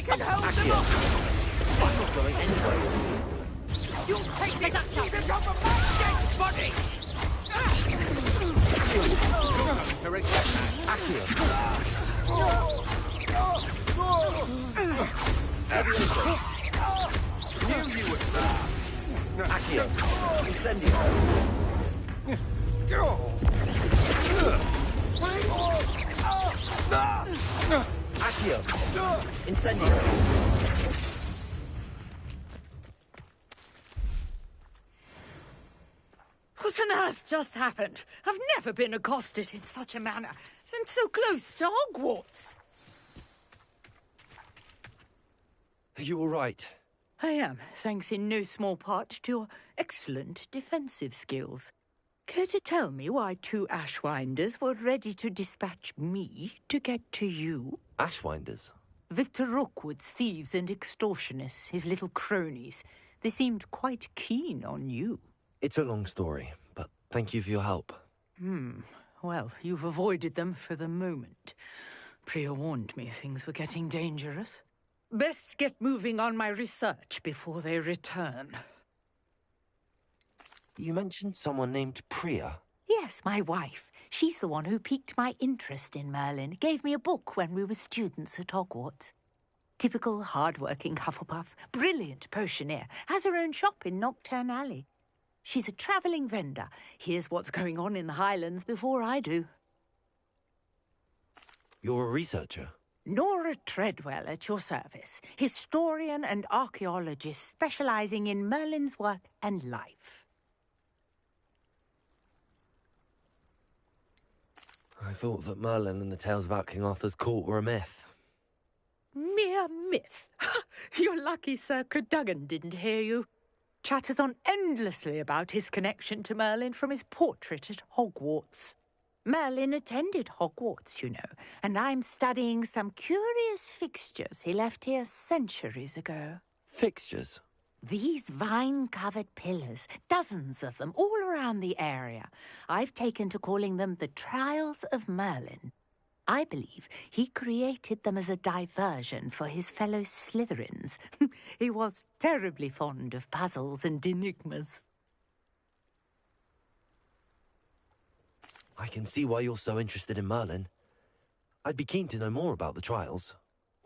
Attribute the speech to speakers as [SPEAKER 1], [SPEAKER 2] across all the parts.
[SPEAKER 1] We can hold them off!
[SPEAKER 2] I'm not going anywhere.
[SPEAKER 1] You'll take this and keep it off of my dead body!
[SPEAKER 2] You're going to regret that. Accio.
[SPEAKER 3] Knew you would start.
[SPEAKER 2] Accio. Incendio. Accio. Incendio.
[SPEAKER 1] What on earth just happened? I've never been accosted in such a manner, and so close to Hogwarts.
[SPEAKER 2] Are you all right?
[SPEAKER 1] I am, thanks in no small part to your excellent defensive skills. Care to tell me why 2 Ashwinders were ready to dispatch me to get to you?
[SPEAKER 2] Ashwinders?
[SPEAKER 1] Victor Rookwood's thieves and extortionists, his little cronies. They seemed quite keen on you.
[SPEAKER 2] It's a long story, but thank you for your help.
[SPEAKER 1] Well, you've avoided them for the moment. Priya warned me things were getting dangerous. Best get moving on my research before they return.
[SPEAKER 2] You mentioned someone named Priya.
[SPEAKER 1] Yes, my wife. She's the one who piqued my interest in Merlin. Gave me a book when we were students at Hogwarts. Typical hard-working Hufflepuff. Brilliant potioneer. Has her own shop in Knockturn Alley. She's a travelling vendor. Hears what's going on in the Highlands before I do.
[SPEAKER 2] You're a researcher?
[SPEAKER 1] Nora Treadwell at your service. Historian and archaeologist specialising in Merlin's work and life.
[SPEAKER 2] I thought that Merlin and the tales about King Arthur's court were a myth.
[SPEAKER 1] Mere myth. You're lucky Sir Cadogan didn't hear you. Chatters on endlessly about his connection to Merlin from his portrait at Hogwarts. Merlin attended Hogwarts, you know, and I'm studying some curious fixtures he left here centuries ago.
[SPEAKER 2] Fixtures?
[SPEAKER 1] These vine-covered pillars, dozens of them, all around the area. I've taken to calling them the Trials of Merlin. I believe he created them as a diversion for his fellow Slytherins. He was terribly fond of puzzles and enigmas.
[SPEAKER 2] I can see why you're so interested in Merlin. I'd be keen to know more about the trials.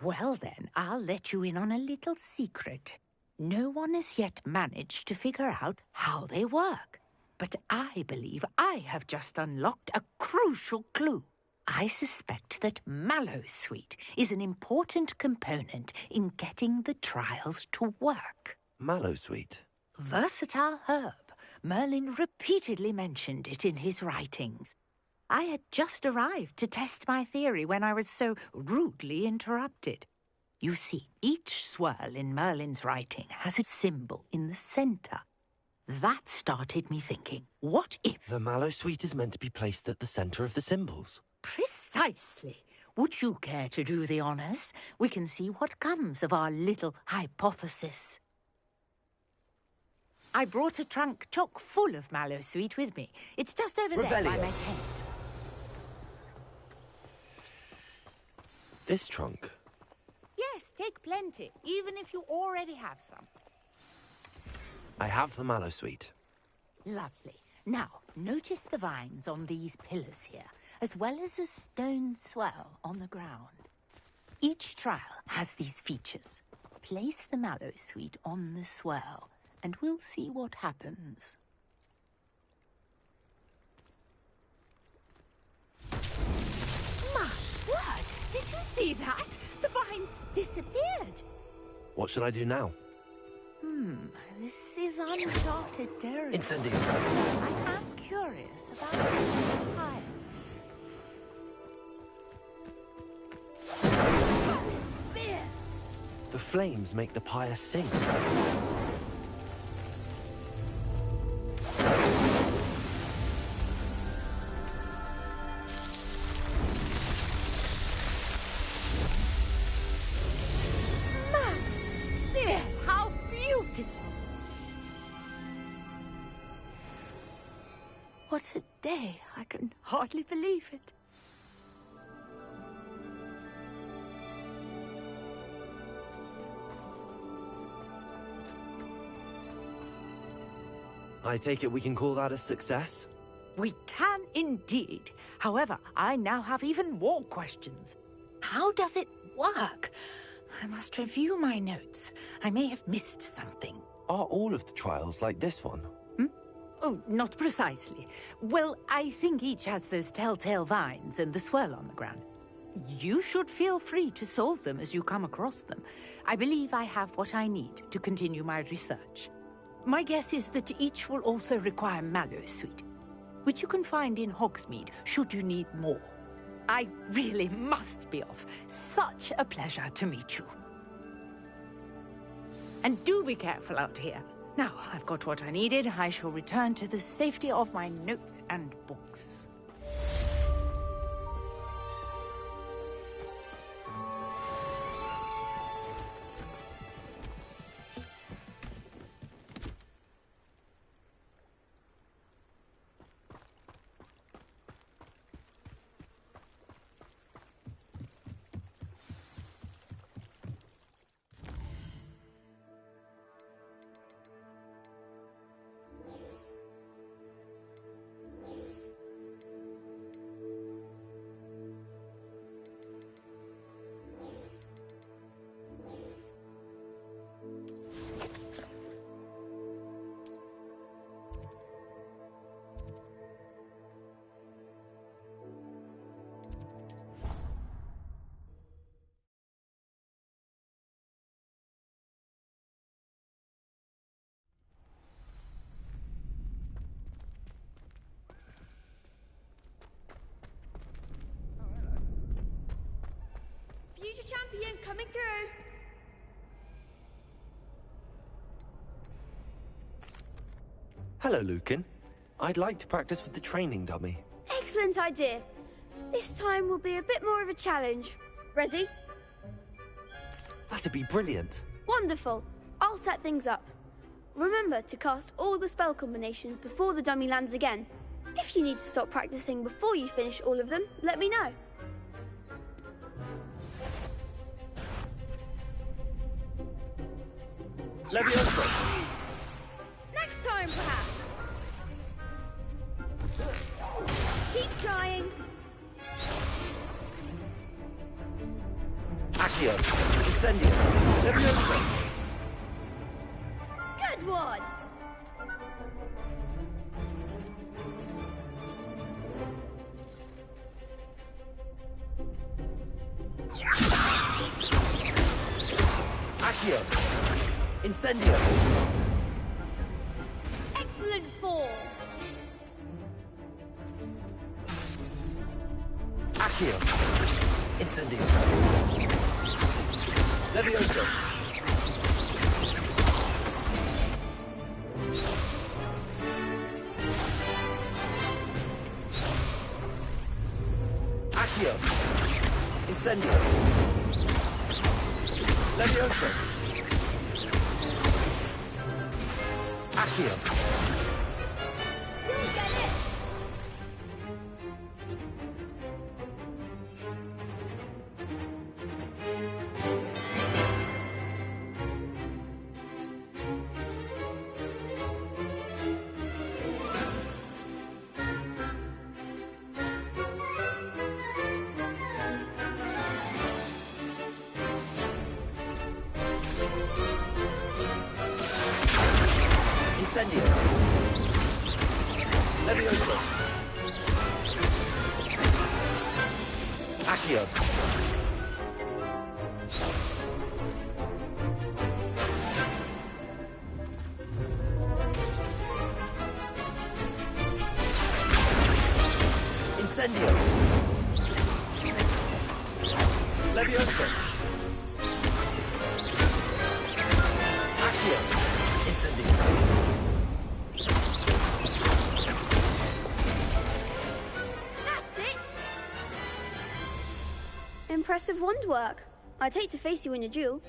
[SPEAKER 1] Well then, I'll let you in on a little secret. No one has yet managed to figure out how they work. But I believe I have just unlocked a crucial clue. I suspect that Mallowsweet is an important component in getting the trials to work.
[SPEAKER 2] Mallowsweet?
[SPEAKER 1] Versatile herb. Merlin repeatedly mentioned it in his writings. I had just arrived to test my theory when I was so rudely interrupted. You see, each swirl in Merlin's writing has a symbol in the centre. That started me thinking, what if...
[SPEAKER 2] The Mallowsweet is meant to be placed at the centre of the symbols.
[SPEAKER 1] Precisely. Would you care to do the honours? We can see what comes of our little hypothesis. I brought a trunk chock full of Mallowsweet with me. It's just over there by my tent.
[SPEAKER 2] This trunk?
[SPEAKER 1] Yes, take plenty, even if you already have some.
[SPEAKER 2] I have the Mallowsweet.
[SPEAKER 1] Lovely. Now, notice the vines on these pillars here, as well as a stone swell on the ground. Each trial has these features. Place the Mallowsweet on the swell, and we'll see what happens. My word! Did you see that? The vines disappeared.
[SPEAKER 2] What should I do now?
[SPEAKER 1] This is uncharted territory.
[SPEAKER 2] Incendio.
[SPEAKER 1] I am curious about the piles. Fierce!
[SPEAKER 2] The flames make the pyre sing.
[SPEAKER 1] How beautiful! What a day! I can hardly believe it.
[SPEAKER 2] I take it we can call that a success?
[SPEAKER 1] We can indeed. However, I now have even more questions. How does it work? I must review my notes. I may have missed something.
[SPEAKER 2] Are all of the trials like this one?
[SPEAKER 1] Oh, not precisely. Well, I think each has those telltale vines and the swirl on the ground. You should feel free to solve them as you come across them. I believe I have what I need to continue my research. My guess is that each will also require Mallowsweet, which you can find in Hogsmeade should you need more. I really must be off. Such a pleasure to meet you. And do be careful out here. Now, I've got what I needed. I shall return to the safety of my notes and books.
[SPEAKER 3] Future champion coming through.
[SPEAKER 2] Hello, Lucan. I'd like to practice with the training dummy.
[SPEAKER 3] Excellent idea. This time will be a bit more of a challenge. Ready?
[SPEAKER 2] That'd be brilliant.
[SPEAKER 3] Wonderful. I'll set things up. Remember to cast all the spell combinations before the dummy lands again. If you need to stop practicing before you finish all of them, let me know.
[SPEAKER 2] Leviosa!
[SPEAKER 3] Next time, perhaps. Keep trying.
[SPEAKER 2] Accio! Incendio! Leviosa!
[SPEAKER 3] Good one.
[SPEAKER 2] Accio! Incendio!
[SPEAKER 3] Excellent form.
[SPEAKER 2] Accio! Incendio! Leviosa! Accio! Incendio! Leviosa! Accio!
[SPEAKER 3] You'll get it.
[SPEAKER 2] Incendio! Leviosa! Accio! Incendio! Leviosa! Accio! Incendio!
[SPEAKER 3] Impressive wand work. I'd hate to face you in a duel.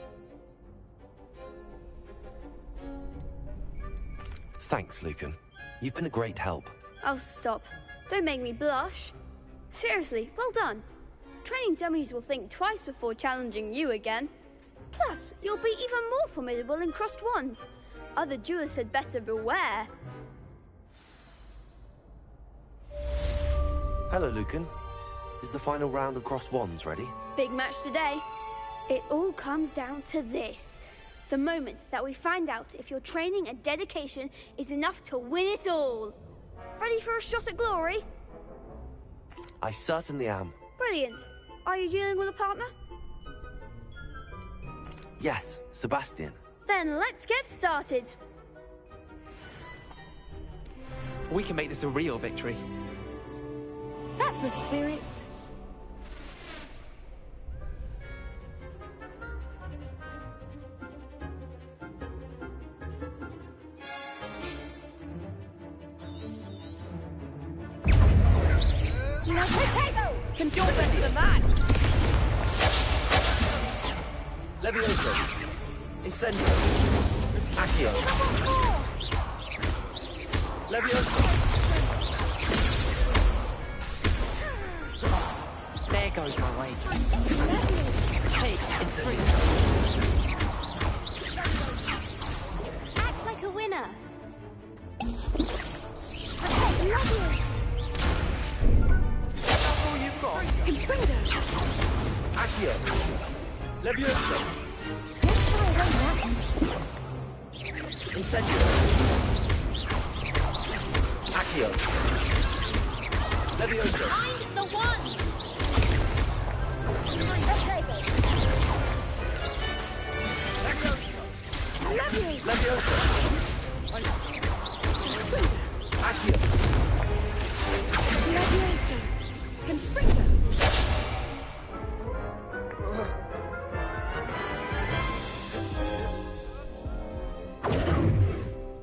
[SPEAKER 2] Thanks, Lucan. You've been a great help.
[SPEAKER 3] Oh, stop. Don't make me blush. Seriously, well done. Training dummies will think twice before challenging you again. Plus, you'll be even more formidable in crossed wands. Other duelists had better beware.
[SPEAKER 2] Hello, Lucan. Is the final round of cross wands ready?
[SPEAKER 3] Big match today. It all comes down to this. The moment that we find out if your training and dedication is enough to win it all. Ready for a shot at glory?
[SPEAKER 2] I certainly am.
[SPEAKER 3] Brilliant. Are you dealing with a partner?
[SPEAKER 2] Yes, Sebastian.
[SPEAKER 3] Then let's get started.
[SPEAKER 4] We can make this a real victory.
[SPEAKER 5] That's the spirit.
[SPEAKER 1] Potato!
[SPEAKER 4] You're better than that!
[SPEAKER 2] Levioso. Incendio. Accio. Levioso.
[SPEAKER 4] There goes my way. Take
[SPEAKER 2] Incendio.
[SPEAKER 5] Act like a winner.
[SPEAKER 4] That's all you've got.
[SPEAKER 2] Accio. Levioso. Incendio. Accio. Levioso.
[SPEAKER 5] Find the one.
[SPEAKER 2] Levioso. Accio.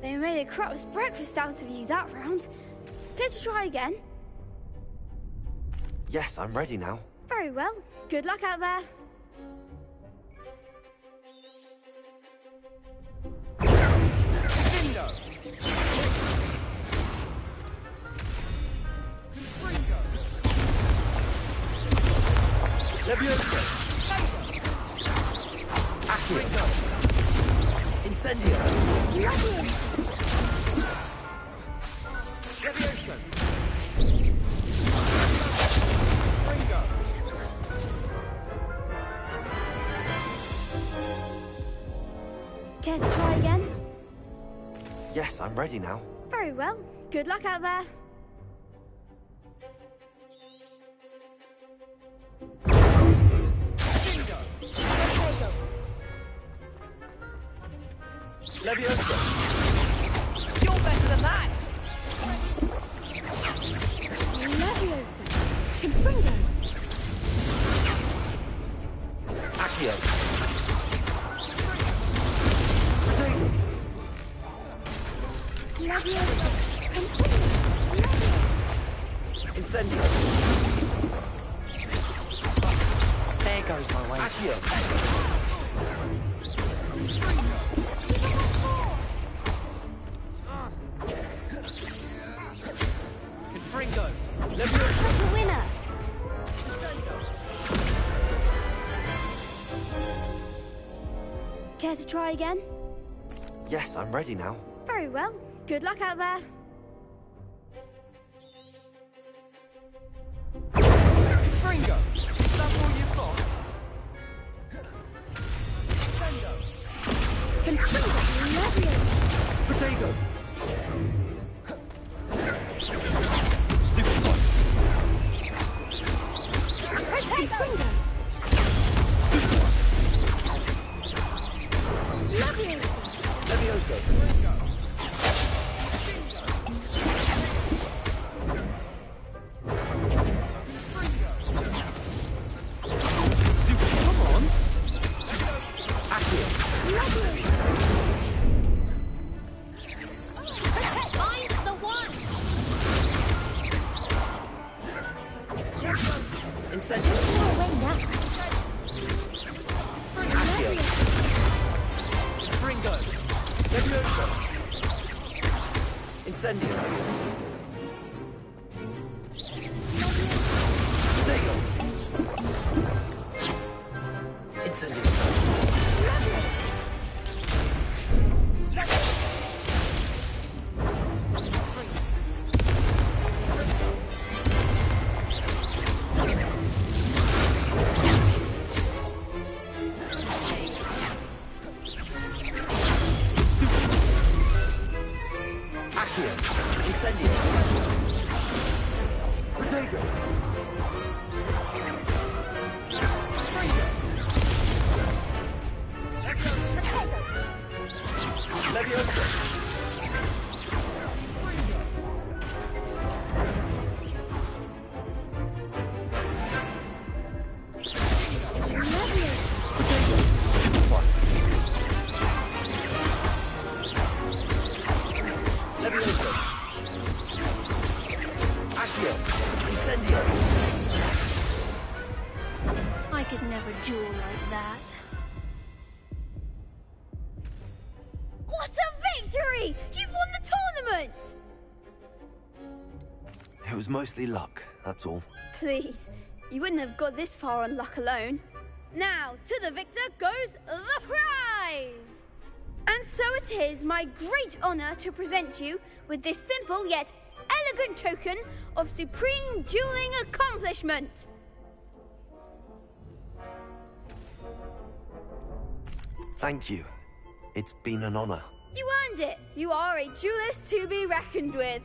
[SPEAKER 3] They made a crap's breakfast out of you that round. Care to try again?
[SPEAKER 2] Yes, I'm ready now.
[SPEAKER 3] Very well. Good luck out there.
[SPEAKER 2] Levioso. Accio. Incendio. Levioso.
[SPEAKER 3] Care to try again?
[SPEAKER 2] Yes, I'm ready now.
[SPEAKER 3] Very well. Good luck out there.
[SPEAKER 2] Levioso.
[SPEAKER 4] You're better than that!
[SPEAKER 2] Accio. Incendio.
[SPEAKER 4] There goes my way.
[SPEAKER 2] Accio.
[SPEAKER 4] Confringo.
[SPEAKER 2] Levioso.
[SPEAKER 5] Like a winner.
[SPEAKER 3] Care to try again?
[SPEAKER 2] Yes, I'm ready now.
[SPEAKER 3] Very well. Good luck out there.
[SPEAKER 4] Confringo. That's all you've got.
[SPEAKER 2] Potato. Stupid one. Levioso. Stupid. Come on. Accio.
[SPEAKER 5] Find the one.
[SPEAKER 2] Incendio. Accio.
[SPEAKER 4] Confringo.
[SPEAKER 2] Levioso. Incendio. Potato. Incendio. Incendio! Potato!
[SPEAKER 4] Fringo!
[SPEAKER 2] Leviosa! Leviosa! Accio! Incendio!
[SPEAKER 3] I could never duel like that. What a victory! You've won the tournament!
[SPEAKER 2] It was mostly luck, that's all.
[SPEAKER 3] Please, you wouldn't have got this far on luck alone. Now, to the victor goes the prize! And so it is my great honor to present you with this simple yet elegant token of supreme dueling accomplishment.
[SPEAKER 2] Thank you. It's been an honor.
[SPEAKER 3] You earned it. You are a duelist to be reckoned with.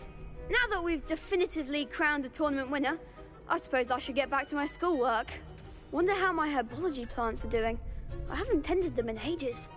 [SPEAKER 3] Now that we've definitively crowned the tournament winner, I suppose I should get back to my schoolwork. Wonder how my herbology plants are doing. I haven't tended them in ages.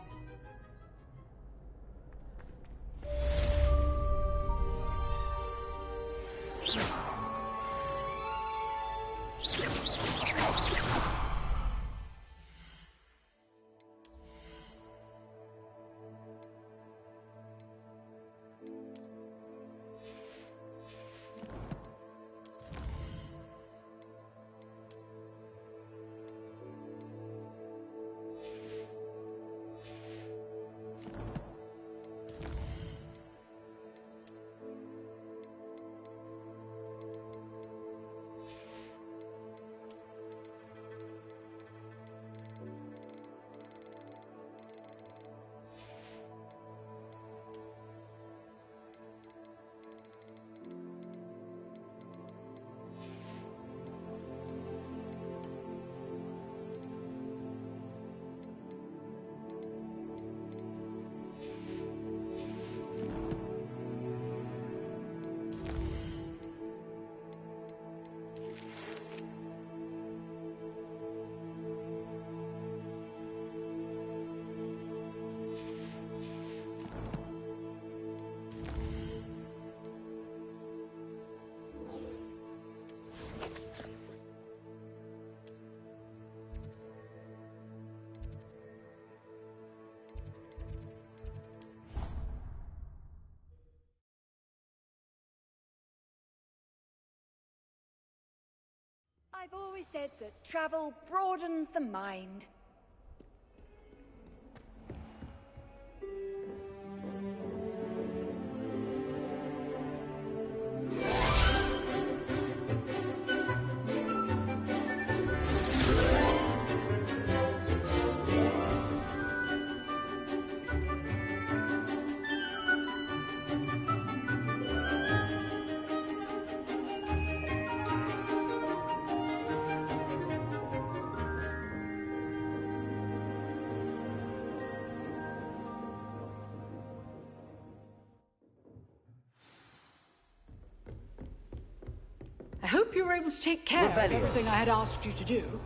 [SPEAKER 6] I've always said that travel broadens the mind.
[SPEAKER 7] I hope you were able to take care of everything I had asked you to do.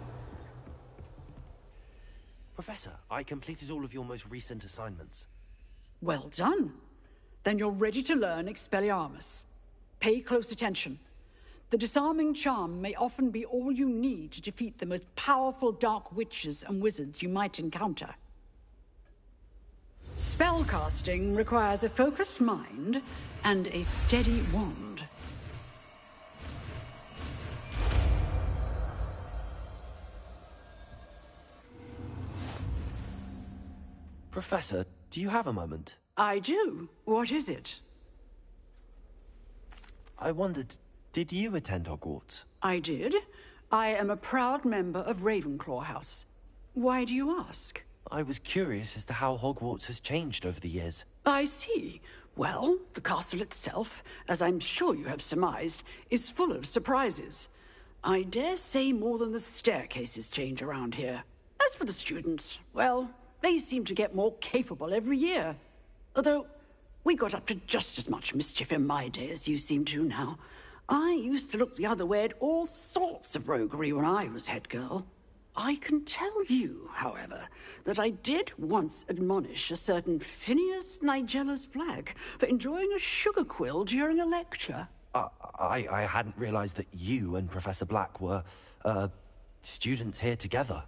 [SPEAKER 2] Professor, I completed all of your most recent assignments.
[SPEAKER 7] Well done. Then you're ready to learn Expelliarmus. Pay close attention. The disarming charm may often be all you need to defeat the most powerful dark witches and wizards you might encounter. Spellcasting requires a focused mind and a steady wand.
[SPEAKER 2] Professor, do you have a moment?
[SPEAKER 7] I do. What is it?
[SPEAKER 2] I wondered, did you attend Hogwarts?
[SPEAKER 7] I did. I am a proud member of Ravenclaw House. Why do you ask?
[SPEAKER 2] I was curious as to how Hogwarts has changed over the years.
[SPEAKER 7] I see. Well, the castle itself, as I'm sure you have surmised, is full of surprises. I dare say more than the staircases change around here. As for the students, well, they seem to get more capable every year. Although, We got up to just as much mischief in my day as you seem to now. I used to look the other way at all sorts of roguery when I was head girl. I can tell you, however, that I did once admonish a certain Phineas Nigella's Black for enjoying a sugar quill during a lecture.
[SPEAKER 2] I hadn't realized that you and Professor Black were, students here together.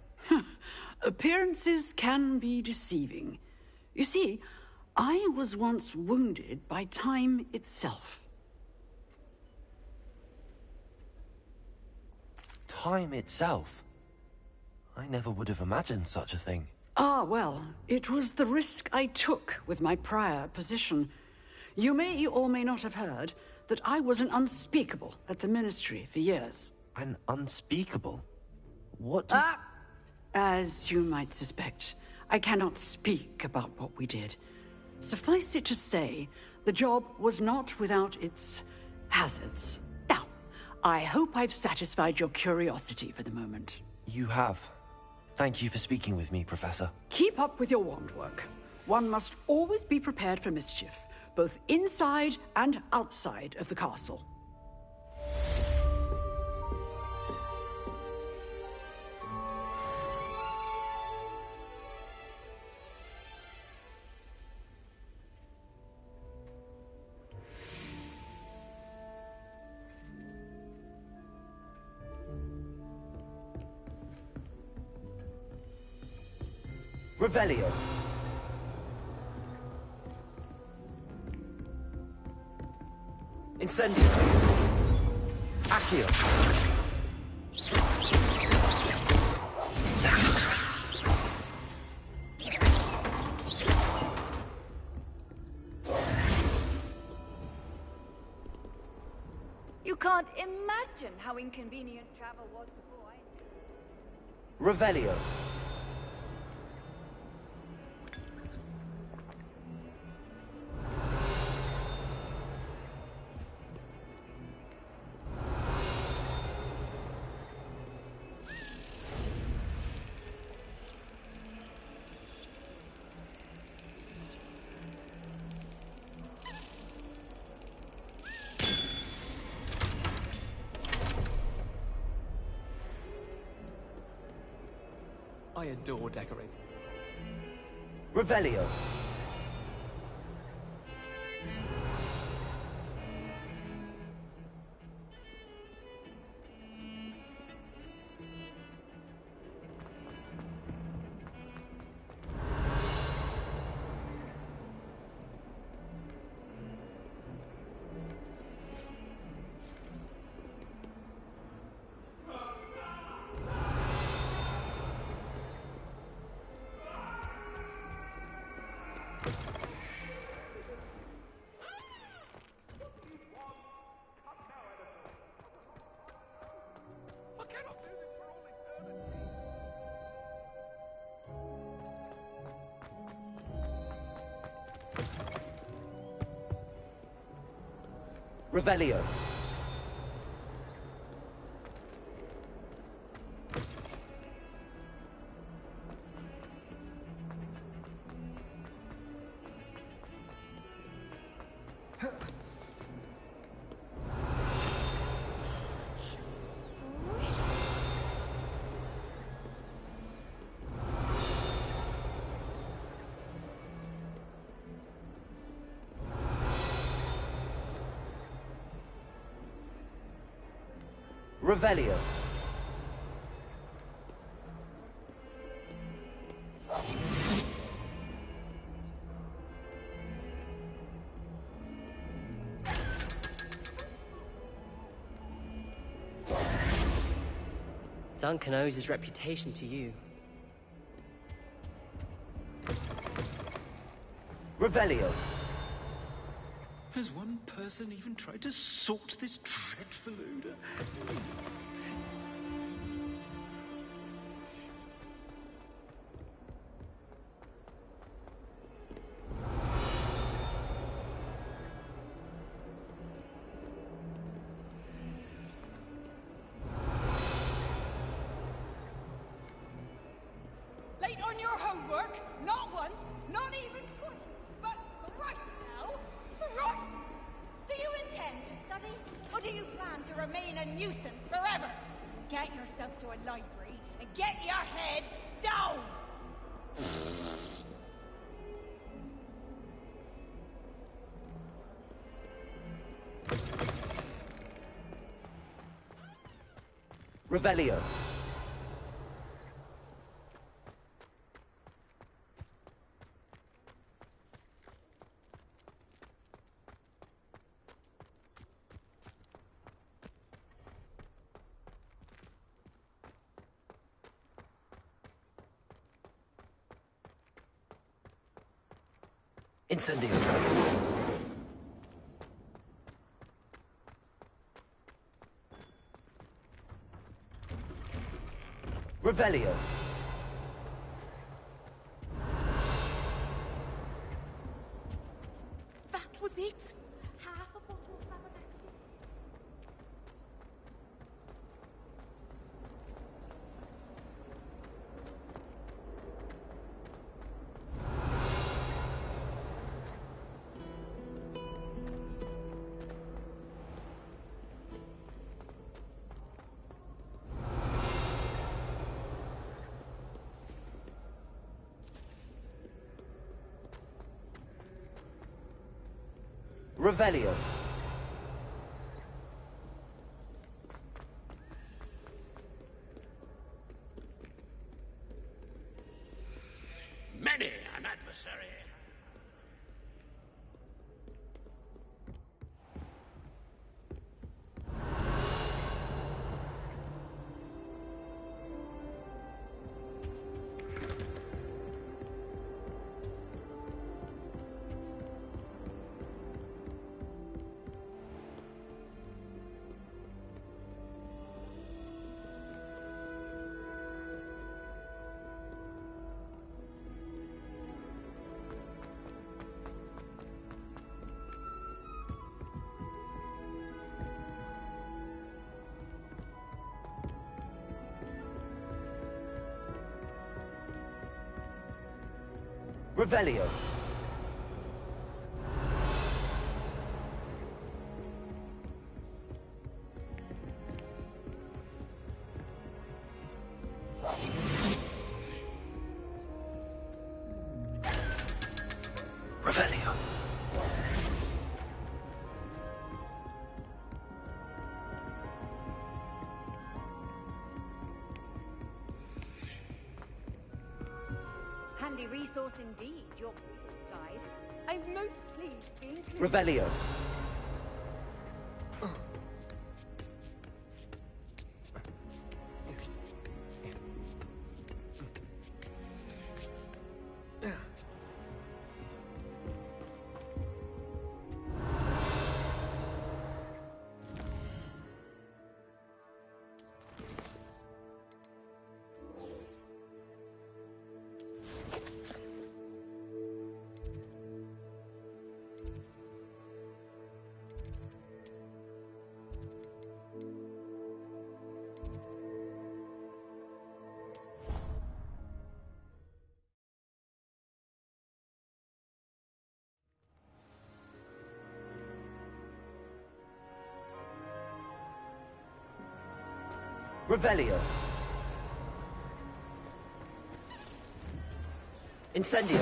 [SPEAKER 7] Appearances can be deceiving. You see, I was once wounded by time itself.
[SPEAKER 2] Time itself? I never would have imagined such a thing.
[SPEAKER 7] Ah, well, it was the risk I took with my prior position. You may or may not have heard that I was an unspeakable at the Ministry for years.
[SPEAKER 2] An unspeakable? What does...
[SPEAKER 7] As you might suspect, I cannot speak about what we did. Suffice it to say, the job was not without its hazards. Now, I hope I've satisfied your curiosity for the moment.
[SPEAKER 2] You have. Thank you for speaking with me, Professor.
[SPEAKER 7] Keep up with your wand work. One must always be prepared for mischief, both inside and outside of the castle.
[SPEAKER 2] Revelio. Incendio. Accio.
[SPEAKER 6] You can't imagine how inconvenient travel was before I...
[SPEAKER 2] Revelio.
[SPEAKER 4] I adore decorating.
[SPEAKER 2] Revelio. Revelio. Revelio.
[SPEAKER 8] Duncan owes his reputation to you.
[SPEAKER 2] Revelio.
[SPEAKER 9] Has one person even tried to sort this dreadful odor?
[SPEAKER 6] Late on your homework? Not once, not even twice. But Christ now, Daddy? Or do you plan to remain a nuisance forever? Get yourself to a library and get your head down!
[SPEAKER 2] Revelio. Incendio. Revelio.
[SPEAKER 6] That was it?
[SPEAKER 5] Half a bottle of Abercrombie.
[SPEAKER 2] Revelio.
[SPEAKER 9] Many an adversary.
[SPEAKER 2] Revelio. Revelio.
[SPEAKER 6] Handy resource indeed, your guide. I'm most pleased to be included.
[SPEAKER 2] Revelio. Revelio. Incendio.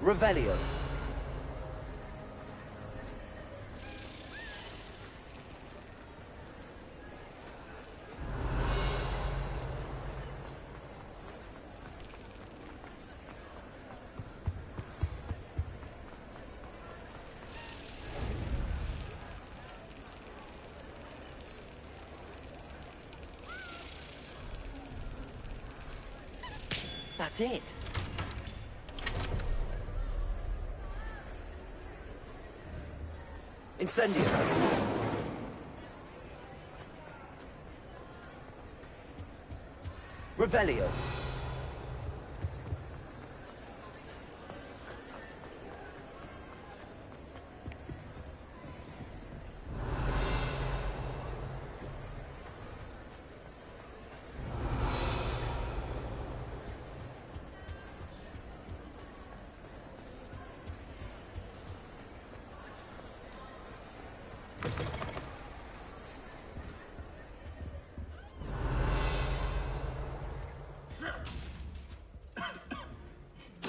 [SPEAKER 2] Revelio. That's it. Incendio. Revelio.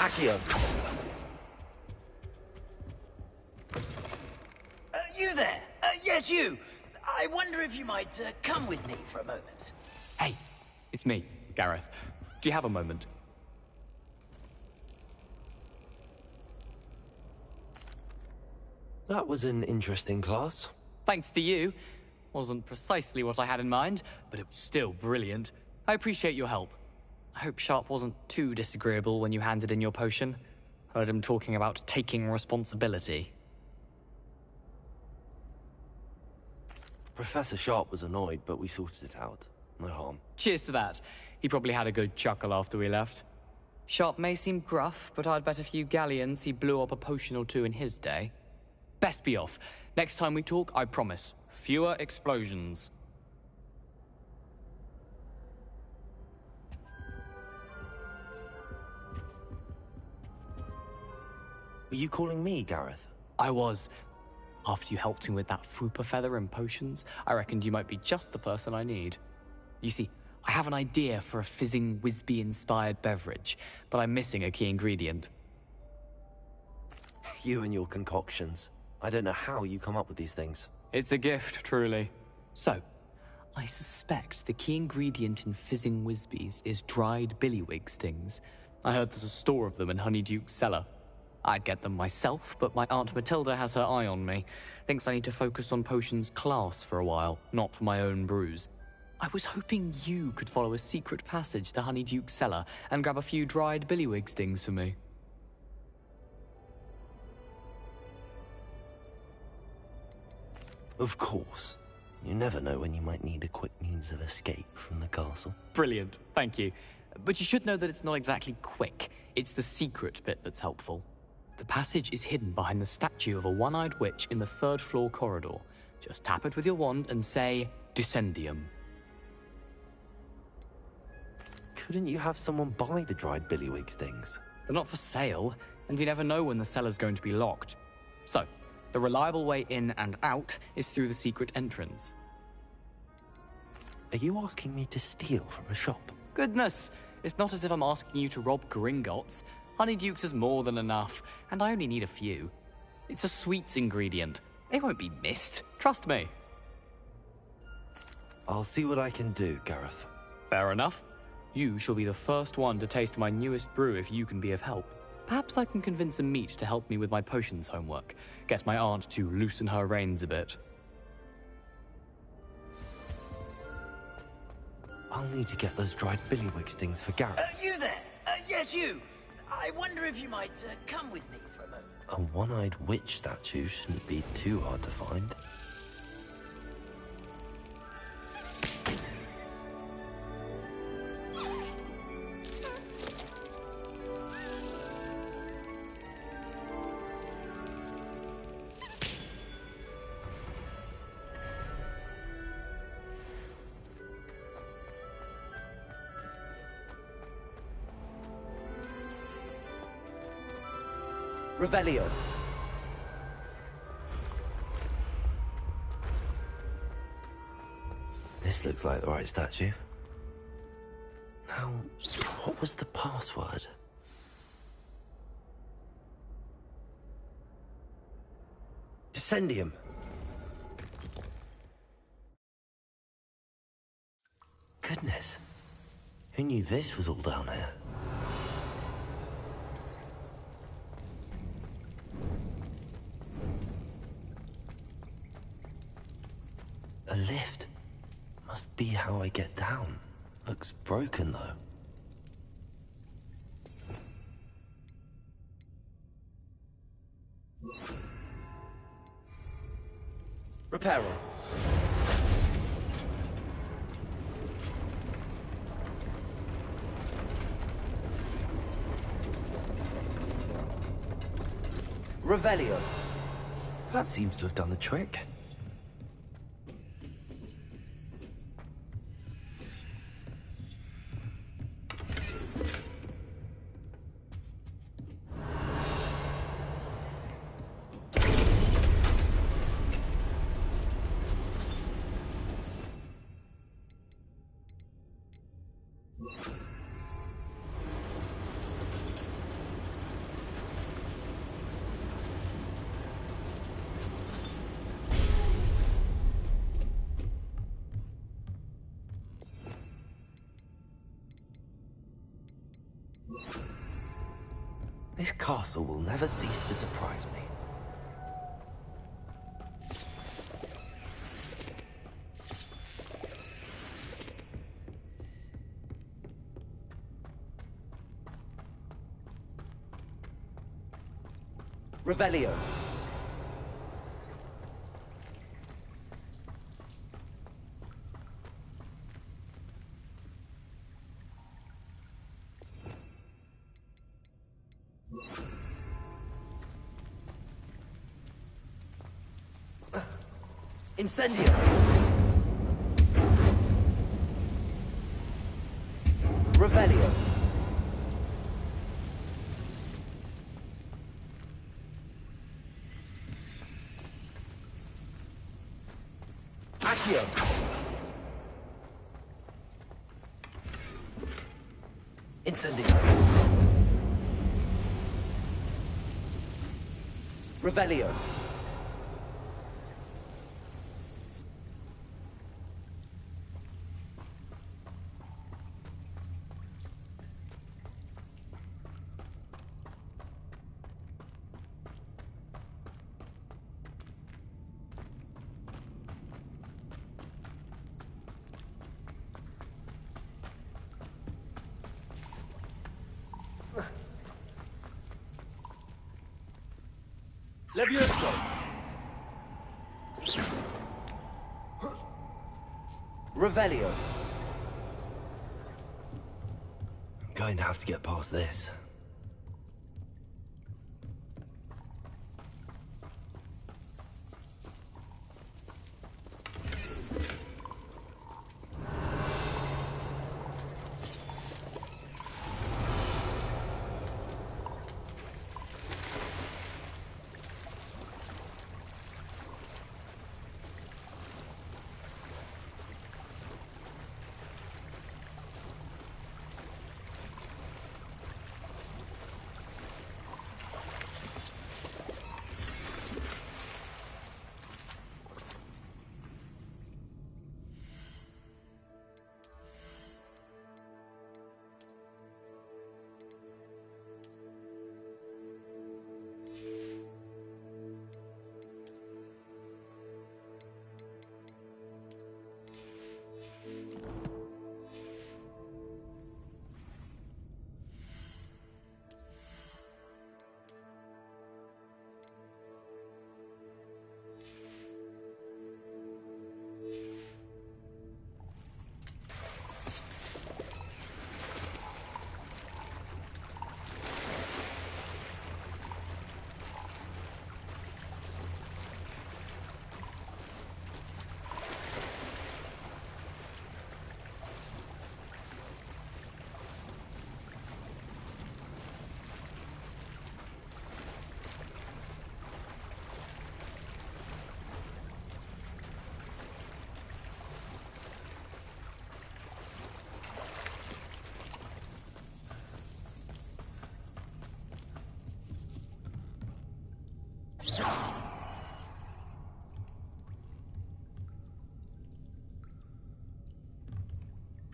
[SPEAKER 2] Accio.
[SPEAKER 10] You there? Yes, you. I wonder if you might come with me for a moment.
[SPEAKER 11] Hey, it's me, Gareth. Do you have a moment?
[SPEAKER 2] That was an interesting class.
[SPEAKER 11] Thanks to you. Wasn't precisely what I had in mind, but it was still brilliant. I appreciate your help. I hope Sharp wasn't too disagreeable when you handed in your potion. Heard him talking about taking responsibility.
[SPEAKER 2] Professor Sharp was annoyed, but we sorted it out. No harm.
[SPEAKER 11] Cheers to that. He probably had a good chuckle after we left. Sharp may seem gruff, but I'd bet a few galleons he blew up a potion or two in his day. Best be off. Next time we talk, I promise. Fewer explosions.
[SPEAKER 2] Were you calling me, Gareth?
[SPEAKER 11] I was. After you helped me with that Fupa feather and potions, I reckoned you might be just the person I need. You see, I have an idea for a fizzing Whizbee-inspired beverage, but I'm missing a key ingredient.
[SPEAKER 2] You and your concoctions. I don't know how you come up with these things.
[SPEAKER 11] It's a gift, truly. So, I suspect the key ingredient in fizzing Whizbees is dried billywig stings. I heard there's a store of them in Honeyduke's cellar. I'd get them myself, but my Aunt Matilda has her eye on me. Thinks I need to focus on potions class for a while, not for my own brews. I was hoping you could follow a secret passage to Honeyduke's cellar and grab a few dried billywig stings for me.
[SPEAKER 2] Of course. You never know when you might need a quick means of escape from the castle.
[SPEAKER 11] Brilliant, thank you. But you should know that it's not exactly quick. It's the secret bit that's helpful. The passage is hidden behind the statue of a one-eyed witch in the third-floor corridor. Just tap it with your wand and say, Descendium.
[SPEAKER 2] Couldn't you have someone buy the dried billywig stings?
[SPEAKER 11] They're not for sale, and you never know when the cellar's going to be locked. So, the reliable way in and out is through the secret entrance.
[SPEAKER 2] Are you asking me to steal from a shop?
[SPEAKER 11] Goodness, it's not as if I'm asking you to rob Gringotts. Honeyduke's is more than enough, and I only need a few. It's a sweets ingredient. They won't be missed, trust me.
[SPEAKER 2] I'll see what I can do, Gareth.
[SPEAKER 11] Fair enough. You shall be the first one to taste my newest brew if you can be of help. Perhaps I can convince a meat to help me with my potions homework. Get my aunt to loosen her reins a bit.
[SPEAKER 2] I'll need to get those dried billywig stings for Gareth.
[SPEAKER 10] You there? Yes, you. I wonder if you might come with me for a moment.
[SPEAKER 2] A one-eyed witch statue shouldn't be too hard to find.
[SPEAKER 10] Revelio.
[SPEAKER 2] This looks like the right statue. Now, what was the password? Descendium. Goodness. Who knew this was all down here? A lift. Must be how I get down. Looks broken, though.
[SPEAKER 10] Reparo. Revelio.
[SPEAKER 2] That seems to have done the trick. This castle will never cease to surprise me. Revelio. Incendio. Revelio. Accio. Incendio. Revelio. Levioso! Revelio. I'm going to have to get past this.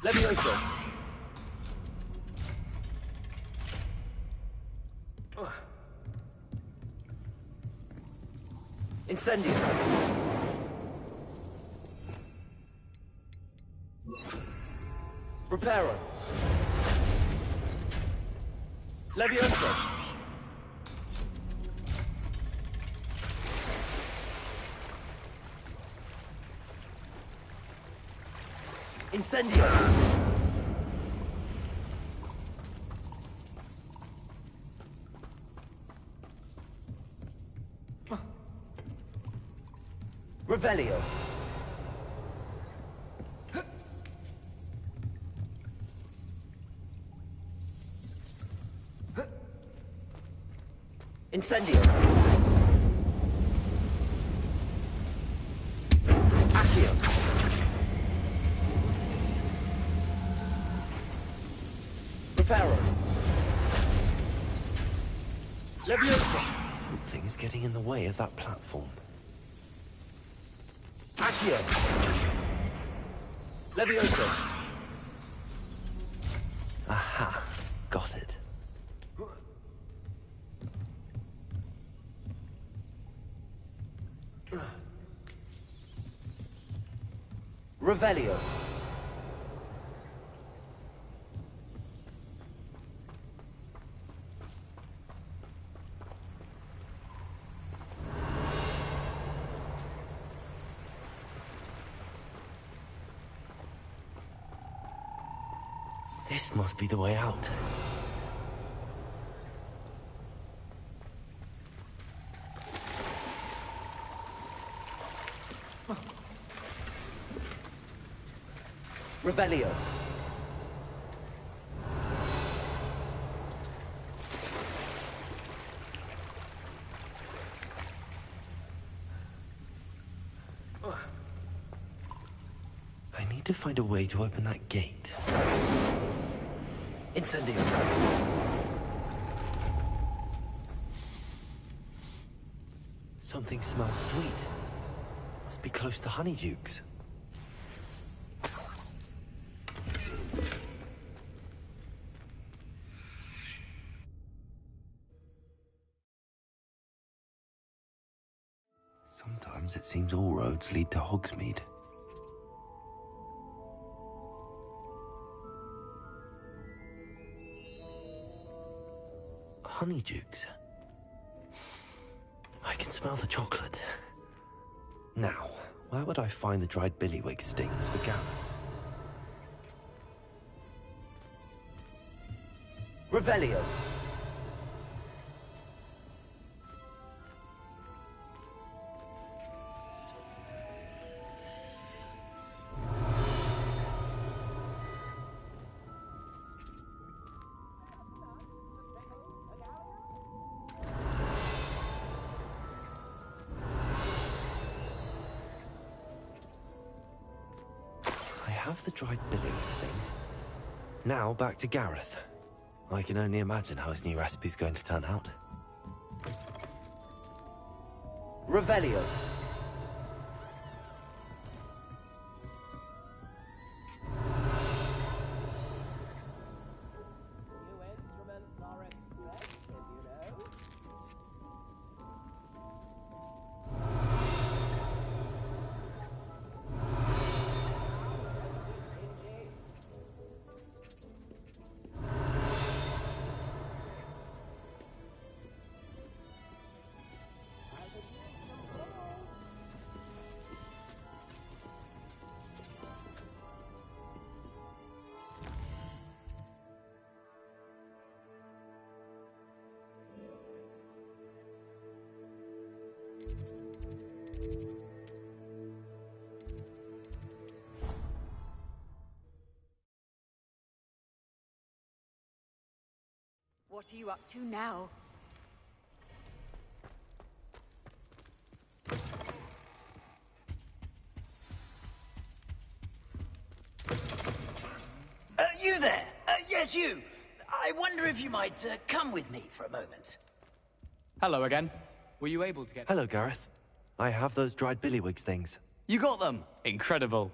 [SPEAKER 2] Levioso. Incendio. Reparo. Levioso. Incendio. Revelio. Incendio. Accio. Reparo. Leviosa. Something is getting in the way of that platform. Accio. Leviosa. Aha. Got it. Revelio. This must be the way out. Revelio. I need to find a way to open that gate. Incendio. Something smells sweet. Must be close to Honeydukes. Sometimes it seems all roads lead to Hogsmeade. Honeydukes. I can smell the chocolate. Now, where would I find the dried billywig stings for Gareth? Revelio. Have the dried billywig things. Now back to Gareth. I can only imagine how his new recipe's going to turn out. Revelio.
[SPEAKER 6] What are you up to now?
[SPEAKER 10] You there! Yes, you! I wonder if you might come with me for a moment.
[SPEAKER 11] Hello again. Were you able to get...
[SPEAKER 2] Hello, Gareth. I have those dried billywig things.
[SPEAKER 11] You got them! Incredible.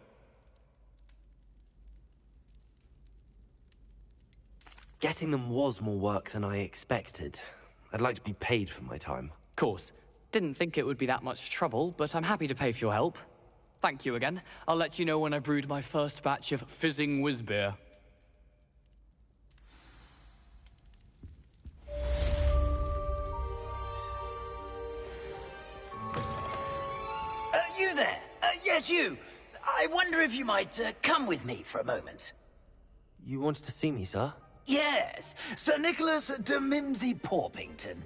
[SPEAKER 2] Getting them was more work than I expected. I'd like to be paid for my time.
[SPEAKER 11] Course. Didn't think it would be that much trouble, but I'm happy to pay for your help. Thank you again. I'll let you know when I've brewed my first batch of fizzing whizbeer.
[SPEAKER 10] You there! Yes, you! I wonder if you might come with me for a moment.
[SPEAKER 2] You wanted to see me, sir?
[SPEAKER 10] Yes, Sir Nicholas de Mimsy Porpington,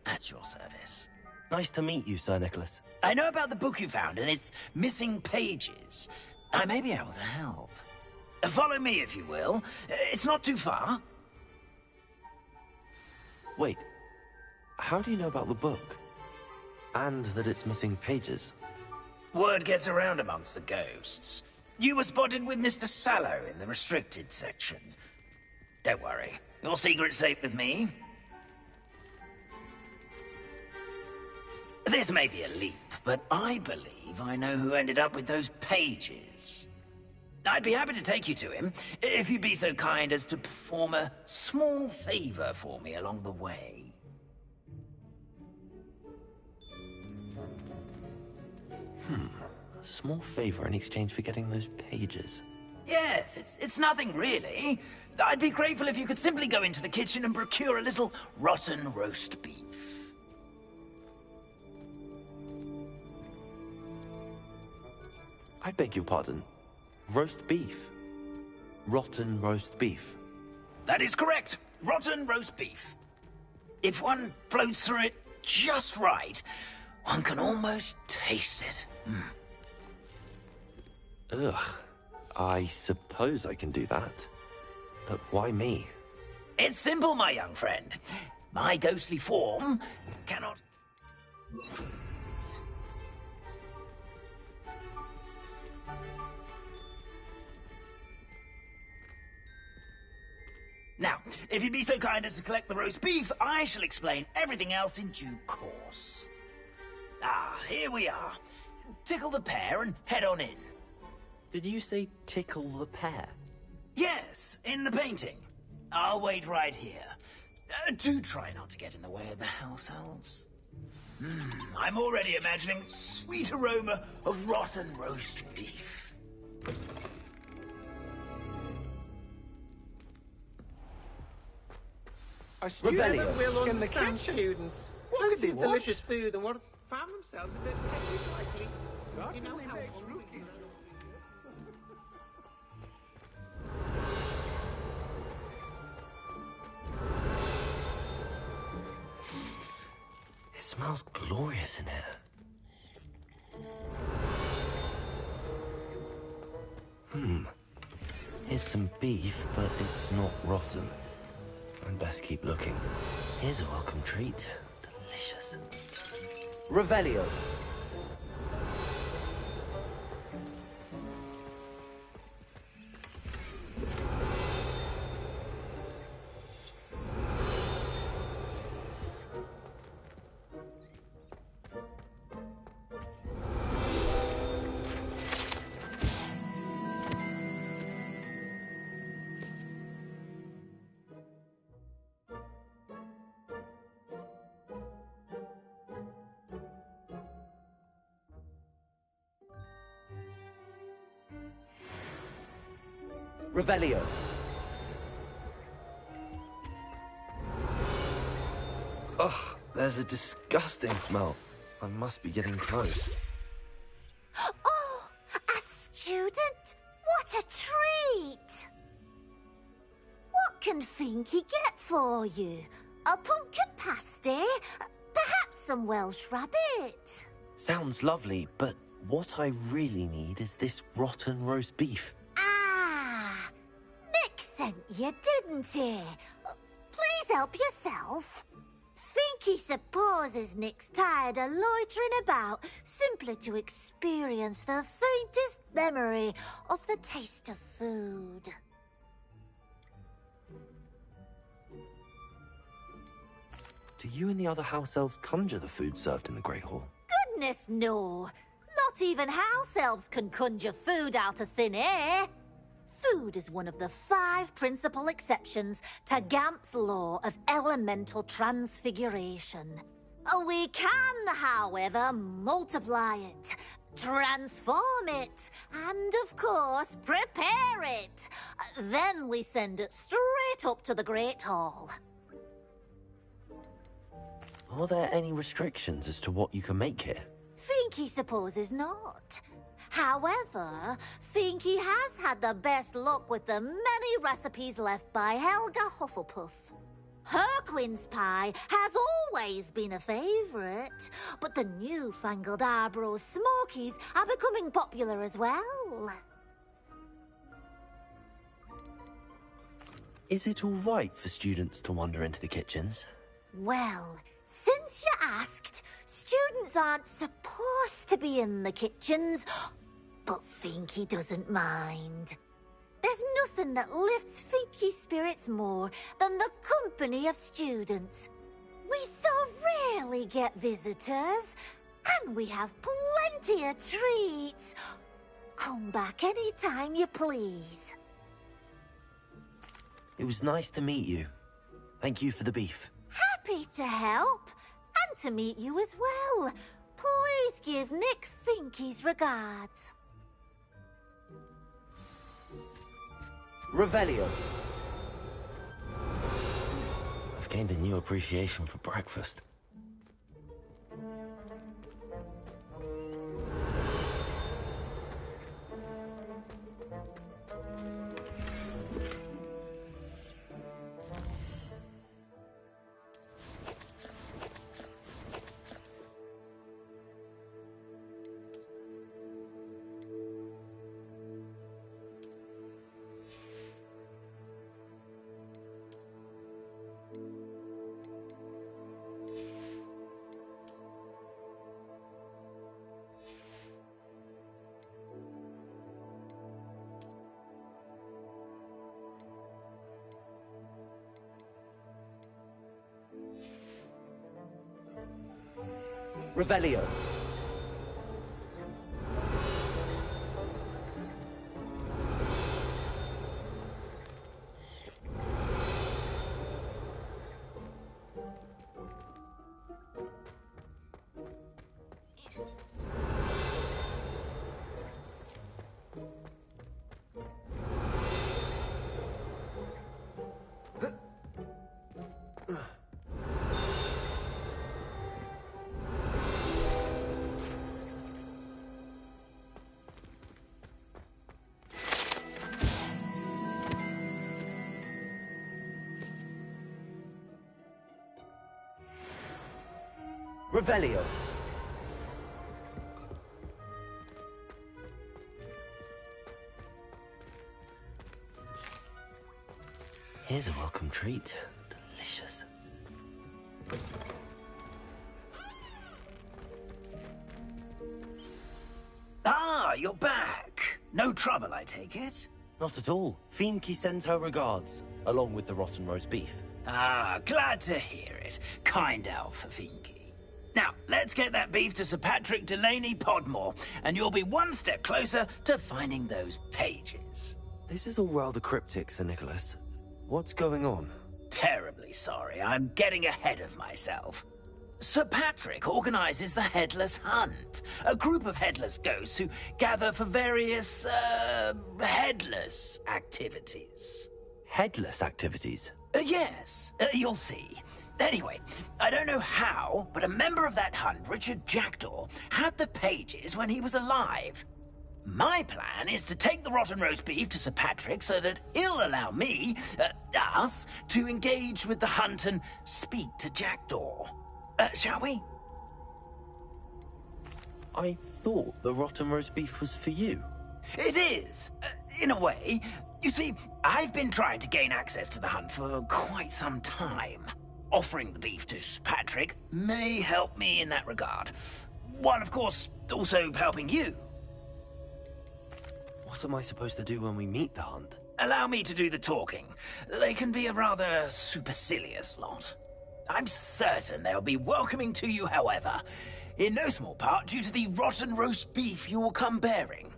[SPEAKER 10] at your service.
[SPEAKER 2] Nice to meet you, Sir Nicholas.
[SPEAKER 10] I know about the book you found and its missing pages. I may be able to help. Follow me, if you will. It's not too far.
[SPEAKER 2] Wait, how do you know about the book? And that it's missing pages?
[SPEAKER 10] Word gets around amongst the ghosts. You were spotted with Mr. Sallow in the restricted section. Don't worry, your secret's safe with me. This may be a leap, but I believe I know who ended up with those pages. I'd be happy to take you to him, if you'd be so kind as to perform a small favor for me along the way.
[SPEAKER 2] small favor in exchange for getting those pages.
[SPEAKER 10] Yes, it's nothing really. I'd be grateful if you could simply go into the kitchen and procure a little rotten roast beef.
[SPEAKER 2] I beg your pardon. Roast beef? Rotten roast beef?
[SPEAKER 10] That is correct. Rotten roast beef. If one floats through it just right, one can almost taste it.
[SPEAKER 2] Ugh. I suppose I can do that. But why me?
[SPEAKER 10] It's simple, my young friend. My ghostly form cannot... Now, if you'd be so kind as to collect the roast beef, I shall explain everything else in due course. Ah, here we are. Tickle the pear and head on in.
[SPEAKER 2] Did you say tickle the pear?
[SPEAKER 10] Yes, in the painting. I'll wait right here. Do try not to get in the way of the house elves. I'm already imagining sweet aroma of rotten roast beef.
[SPEAKER 4] A student
[SPEAKER 2] Revelio.
[SPEAKER 4] will
[SPEAKER 12] In the
[SPEAKER 4] understand
[SPEAKER 12] kitchen?
[SPEAKER 4] students.
[SPEAKER 12] What could
[SPEAKER 4] Plenty
[SPEAKER 12] be
[SPEAKER 4] of
[SPEAKER 12] what?
[SPEAKER 4] delicious food and what found themselves a bit peckish likely. You know how
[SPEAKER 2] It smells glorious in here. Here's some beef, but it's not rotten. I'd best keep looking. Here's a welcome treat. Delicious. Revelio. Revelio. Ugh, there's a disgusting smell. I must be getting close.
[SPEAKER 13] Oh, a student? What a treat! What can Finky get for you? A pumpkin pasty? Perhaps some Welsh rabbit?
[SPEAKER 2] Sounds lovely, but what I really need is this rotten roast beef.
[SPEAKER 13] Ah, Nick sent you, didn't he? Please help yourself. Finky supposes Nick's tired of loitering about simply to experience the faintest memory of the taste of food.
[SPEAKER 2] Do you and the other house elves conjure the food served in the Great Hall?
[SPEAKER 13] Goodness, no. Not even house elves can conjure food out of thin air. Food is one of the 5 principal exceptions to Gamp's law of elemental transfiguration. We can, however, multiply it, transform it, and, of course, prepare it. Then we send it straight up to the Great Hall.
[SPEAKER 2] Are there any restrictions as to what you can make here?
[SPEAKER 13] Finky supposes not. However, Finky has had the best luck with the many recipes left by Helga Hufflepuff. Her quince pie has always been a favourite, but the newfangled Arborough Smokies are becoming popular as well.
[SPEAKER 2] Is it all right for students to wander into the kitchens?
[SPEAKER 13] Well, since you asked, students aren't supposed to be in the kitchens, but Finky doesn't mind. There's nothing that lifts Finky's spirits more than the company of students. We so rarely get visitors, and we have plenty of treats. Come back any time you please.
[SPEAKER 2] It was nice to meet you. Thank you for the beef.
[SPEAKER 13] Happy to help, and to meet you as well. Please give Nick Finky's regards.
[SPEAKER 2] Revelio. I've gained a new appreciation for breakfast. Revelio. Revelio. Here's a welcome treat. Delicious.
[SPEAKER 10] Ah, you're back. No trouble, I take it?
[SPEAKER 2] Not at all. Fienke sends her regards, along with the rotten roast beef.
[SPEAKER 10] Ah, glad to hear it. Kind elf, Fienke. Now, let's get that beef to Sir Patrick Delaney Podmore, and you'll be one step closer to finding those pages.
[SPEAKER 2] This is all rather cryptic, Sir Nicholas. What's going on?
[SPEAKER 10] Terribly sorry, I'm getting ahead of myself. Sir Patrick organizes the Headless Hunt, a group of headless ghosts who gather for various, headless activities.
[SPEAKER 2] Headless activities?
[SPEAKER 10] Yes, you'll see. Anyway, I don't know how, but a member of that hunt, Richard Jackdaw, had the pages when he was alive. My plan is to take the rotten roast beef to Sir Patrick so that he'll allow me, us, to engage with the hunt and speak to Jackdaw. Shall we?
[SPEAKER 2] I thought the rotten roast beef was for you.
[SPEAKER 10] It is, in a way. You see, I've been trying to gain access to the hunt for quite some time. Offering the beef to Sir Patrick may help me in that regard. While, of course, also helping you.
[SPEAKER 2] What am I supposed to do when we meet the hunt?
[SPEAKER 10] Allow me to do the talking. They can be a rather supercilious lot. I'm certain they'll be welcoming to you, however, in no small part due to the rotten roast beef you will come bearing.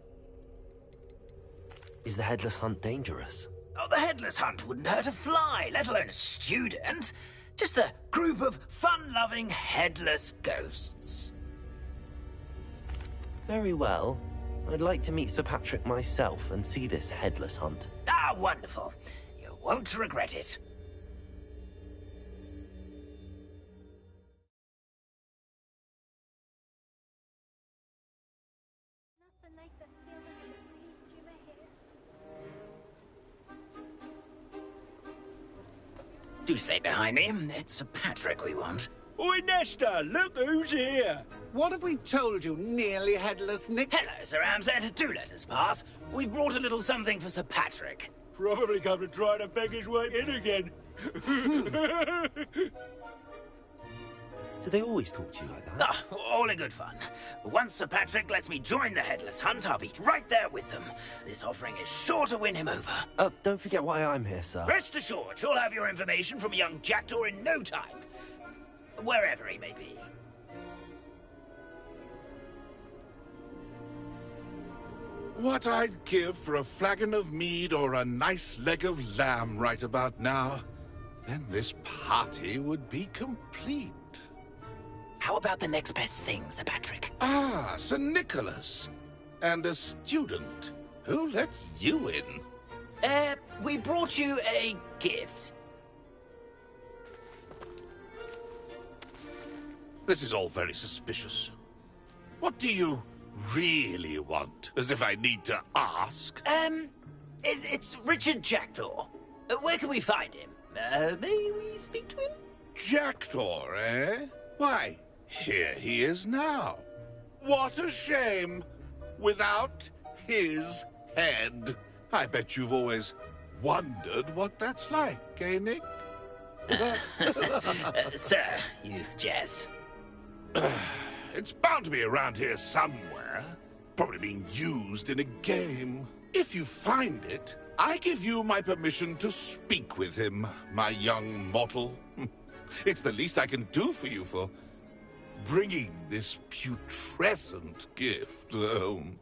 [SPEAKER 2] Is the Headless Hunt dangerous?
[SPEAKER 10] Oh, the Headless Hunt wouldn't hurt a fly, let alone a student. Just a group of fun-loving headless ghosts.
[SPEAKER 2] Very well. I'd like to meet Sir Patrick myself and see this Headless Hunt.
[SPEAKER 10] Ah, wonderful. You won't regret it.
[SPEAKER 5] Nothing like the feeling of the breeze through my hair.
[SPEAKER 10] Do stay behind me. It's Sir Patrick we want.
[SPEAKER 4] Oi, Nesta, look who's here. What have we told you, nearly headless Nick?
[SPEAKER 10] Hello, Sir Ramsay. Do let us pass. We brought a little something for Sir Patrick.
[SPEAKER 4] Probably come to try to beg his way in again.
[SPEAKER 2] Do they always talk to you like that?
[SPEAKER 10] Ah, all in good fun. Once Sir Patrick lets me join the Headless Hunt, I'll be right there with them. This offering is sure to win him over.
[SPEAKER 2] Don't forget why I'm here, sir.
[SPEAKER 10] Rest assured, you'll have your information from young Jackdaw in no time. Wherever he may be.
[SPEAKER 12] What I'd give for a flagon of mead or a nice leg of lamb right about now. Then this party would be complete.
[SPEAKER 10] How about the next best thing, Sir Patrick?
[SPEAKER 12] Ah, Sir Nicholas. And a student. Who let you in?
[SPEAKER 10] We brought you a gift.
[SPEAKER 12] This is all very suspicious. What do you really want? As if I need to ask.
[SPEAKER 10] It's Richard Jackdaw. Where can we find him? May we speak to him?
[SPEAKER 12] Jackdaw, eh? Why, here he is now. What a shame. Without his head. I bet you've always wondered what that's like, eh, Nick?
[SPEAKER 10] Sir, you jest.
[SPEAKER 12] It's bound to be around here somewhere. Probably being used in a game. If you find it, I give you my permission to speak with him, my young mortal. It's the least I can do for you for bringing this putrescent gift home.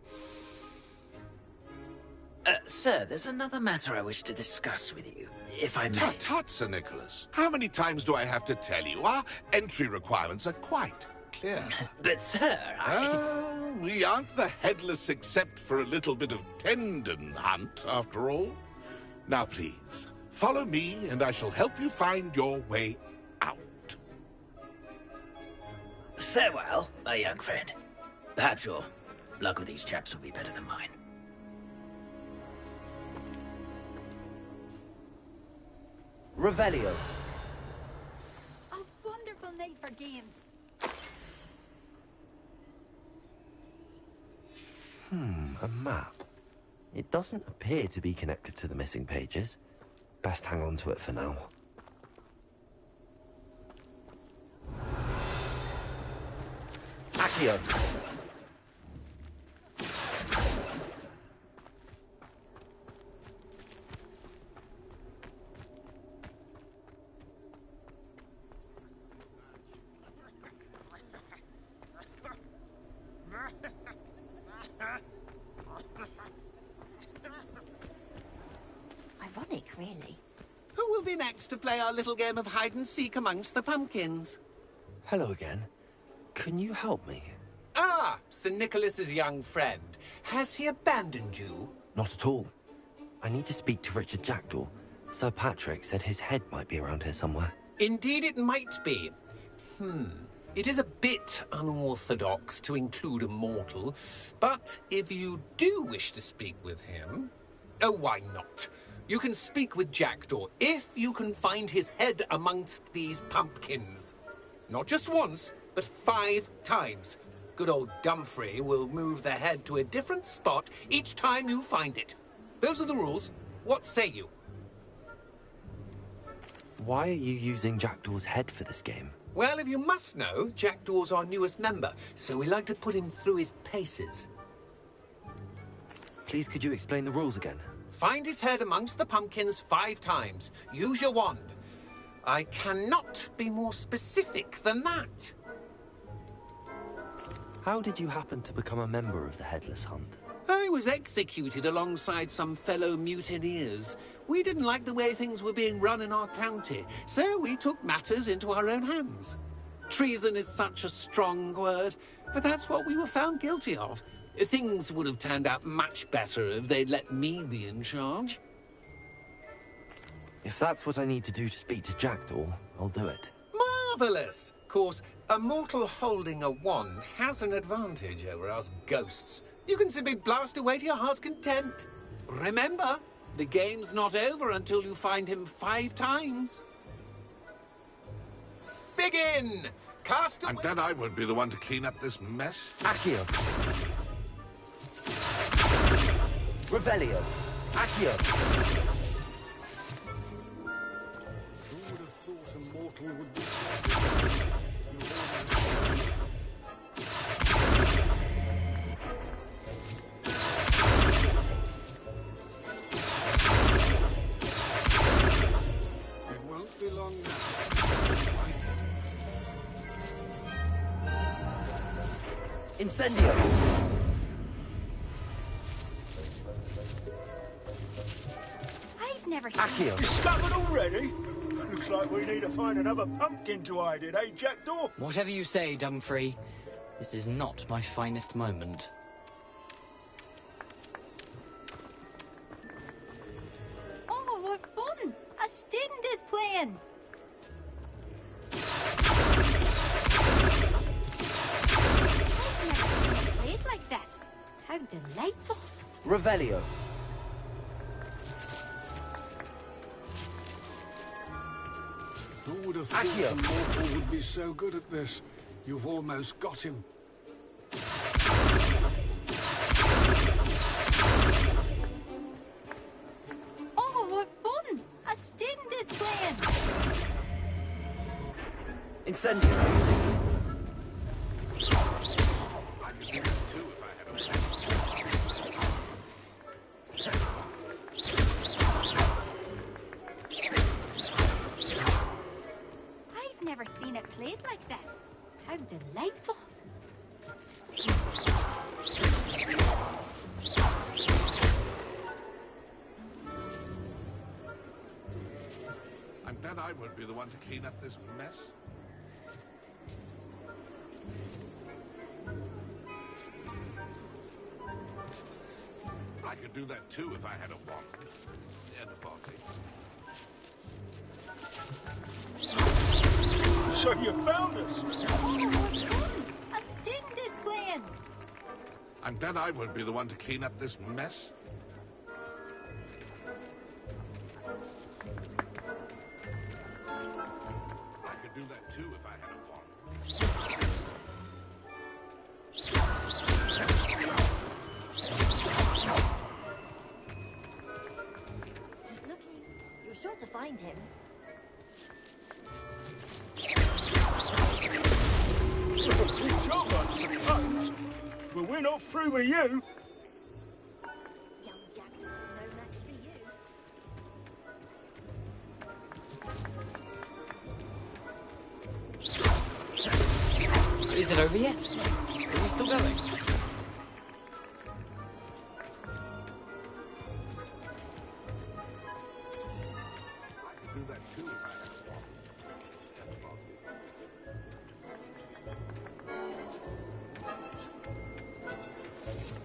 [SPEAKER 10] Sir, there's another matter I wish to discuss with you, if I may.
[SPEAKER 12] Tut, tut, Sir Nicholas. How many times do I have to tell you? Our entry requirements are quite clear.
[SPEAKER 10] But, sir,
[SPEAKER 12] we aren't the headless except for a little bit of tendon hunt, after all. Now, please, follow me, and I shall help you find your way out.
[SPEAKER 10] Farewell, my young friend. Perhaps your luck with these chaps will be better than mine.
[SPEAKER 2] Revelio.
[SPEAKER 5] A wonderful night for games.
[SPEAKER 2] A map. It doesn't appear to be connected to the missing pages. Best hang on to it for now. Accio.
[SPEAKER 1] Ironic, really.
[SPEAKER 4] Who will be next to play our little game of hide-and-seek amongst the pumpkins?
[SPEAKER 2] Hello again. Can you help me?
[SPEAKER 4] Ah, Sir Nicholas's young friend. Has he abandoned you?
[SPEAKER 2] Not at all. I need to speak to Richard Jackdaw. Sir Patrick said his head might be around here somewhere.
[SPEAKER 4] Indeed it might be. It is a bit unorthodox to include a mortal, but if you do wish to speak with him... Oh, why not? You can speak with Jackdaw if you can find his head amongst these pumpkins. Not just once, but 5 times. Good old Dumfrey will move the head to a different spot each time you find it. Those are the rules. What say you?
[SPEAKER 2] Why are you using Jackdaw's head for this game?
[SPEAKER 4] Well, if you must know, Jackdaw's our newest member, so we like to put him through his paces.
[SPEAKER 2] Please, could you explain the rules again?
[SPEAKER 4] Find his head amongst the pumpkins 5 times. Use your wand. I cannot be more specific than that.
[SPEAKER 2] How did you happen to become a member of the Headless Hunt?
[SPEAKER 4] I was executed alongside some fellow mutineers. We didn't like the way things were being run in our county, so we took matters into our own hands. Treason is such a strong word, but that's what we were found guilty of. Things would have turned out much better if they'd let me be in charge.
[SPEAKER 2] If that's what I need to do to speak to Jackdaw, I'll do it.
[SPEAKER 4] Marvellous! Of course, a mortal holding a wand has an advantage over us ghosts. You can simply blast away to your heart's content. Remember, the game's not over until you find him 5 times. Begin! Cast away...
[SPEAKER 12] I'm glad I won't be the one to clean up this mess.
[SPEAKER 2] Accio. Revelio. Accio.
[SPEAKER 4] Who would have thought a mortal would be... It won't be long now.
[SPEAKER 2] Incendio.
[SPEAKER 5] I've never
[SPEAKER 2] Accio.
[SPEAKER 9] Discovered already?
[SPEAKER 14] Looks like we need to find another pumpkin to hide in, eh, Jackdaw?
[SPEAKER 11] Whatever you say, Dumfrey. This is not my finest moment.
[SPEAKER 5] Oh, what fun! A student is playing! I've never seen it played like this. How delightful!
[SPEAKER 2] Revelio.
[SPEAKER 15] Who would have thought a mortal would be so good at this? You've almost got him.
[SPEAKER 5] Oh, what fun! A student is playing!
[SPEAKER 2] Incendio.
[SPEAKER 5] I've never seen it played like this. How delightful!
[SPEAKER 12] I'm glad I won't be the one to clean up this mess. I could do that too if I had a wand and a body.
[SPEAKER 14] So you found us!
[SPEAKER 5] Oh, what fun! A student is playing!
[SPEAKER 12] I'm glad I won't be the one to clean up this mess. I could do that too if I had a wand.
[SPEAKER 13] Keep looking. You're sure to find him.
[SPEAKER 14] Good job, I suppose. But we're not through with you.
[SPEAKER 13] Young Jackdaw's no match for you.
[SPEAKER 11] Is it over yet? Are we still going?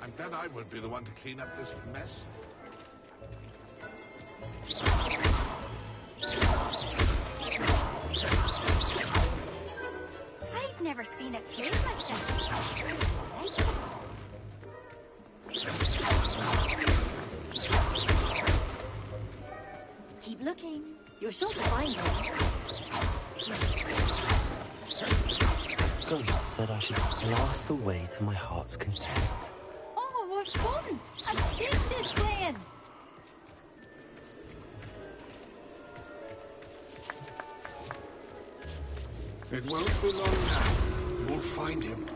[SPEAKER 12] I'm glad I won't be the one to clean up this mess.
[SPEAKER 5] I've never seen it played like this.
[SPEAKER 13] Keep looking. You're sure to find him.
[SPEAKER 2] Ghost said I should blast the way to my heart's content.
[SPEAKER 5] Oh, what fun! A student is playing!
[SPEAKER 15] It won't be long now. We'll find him.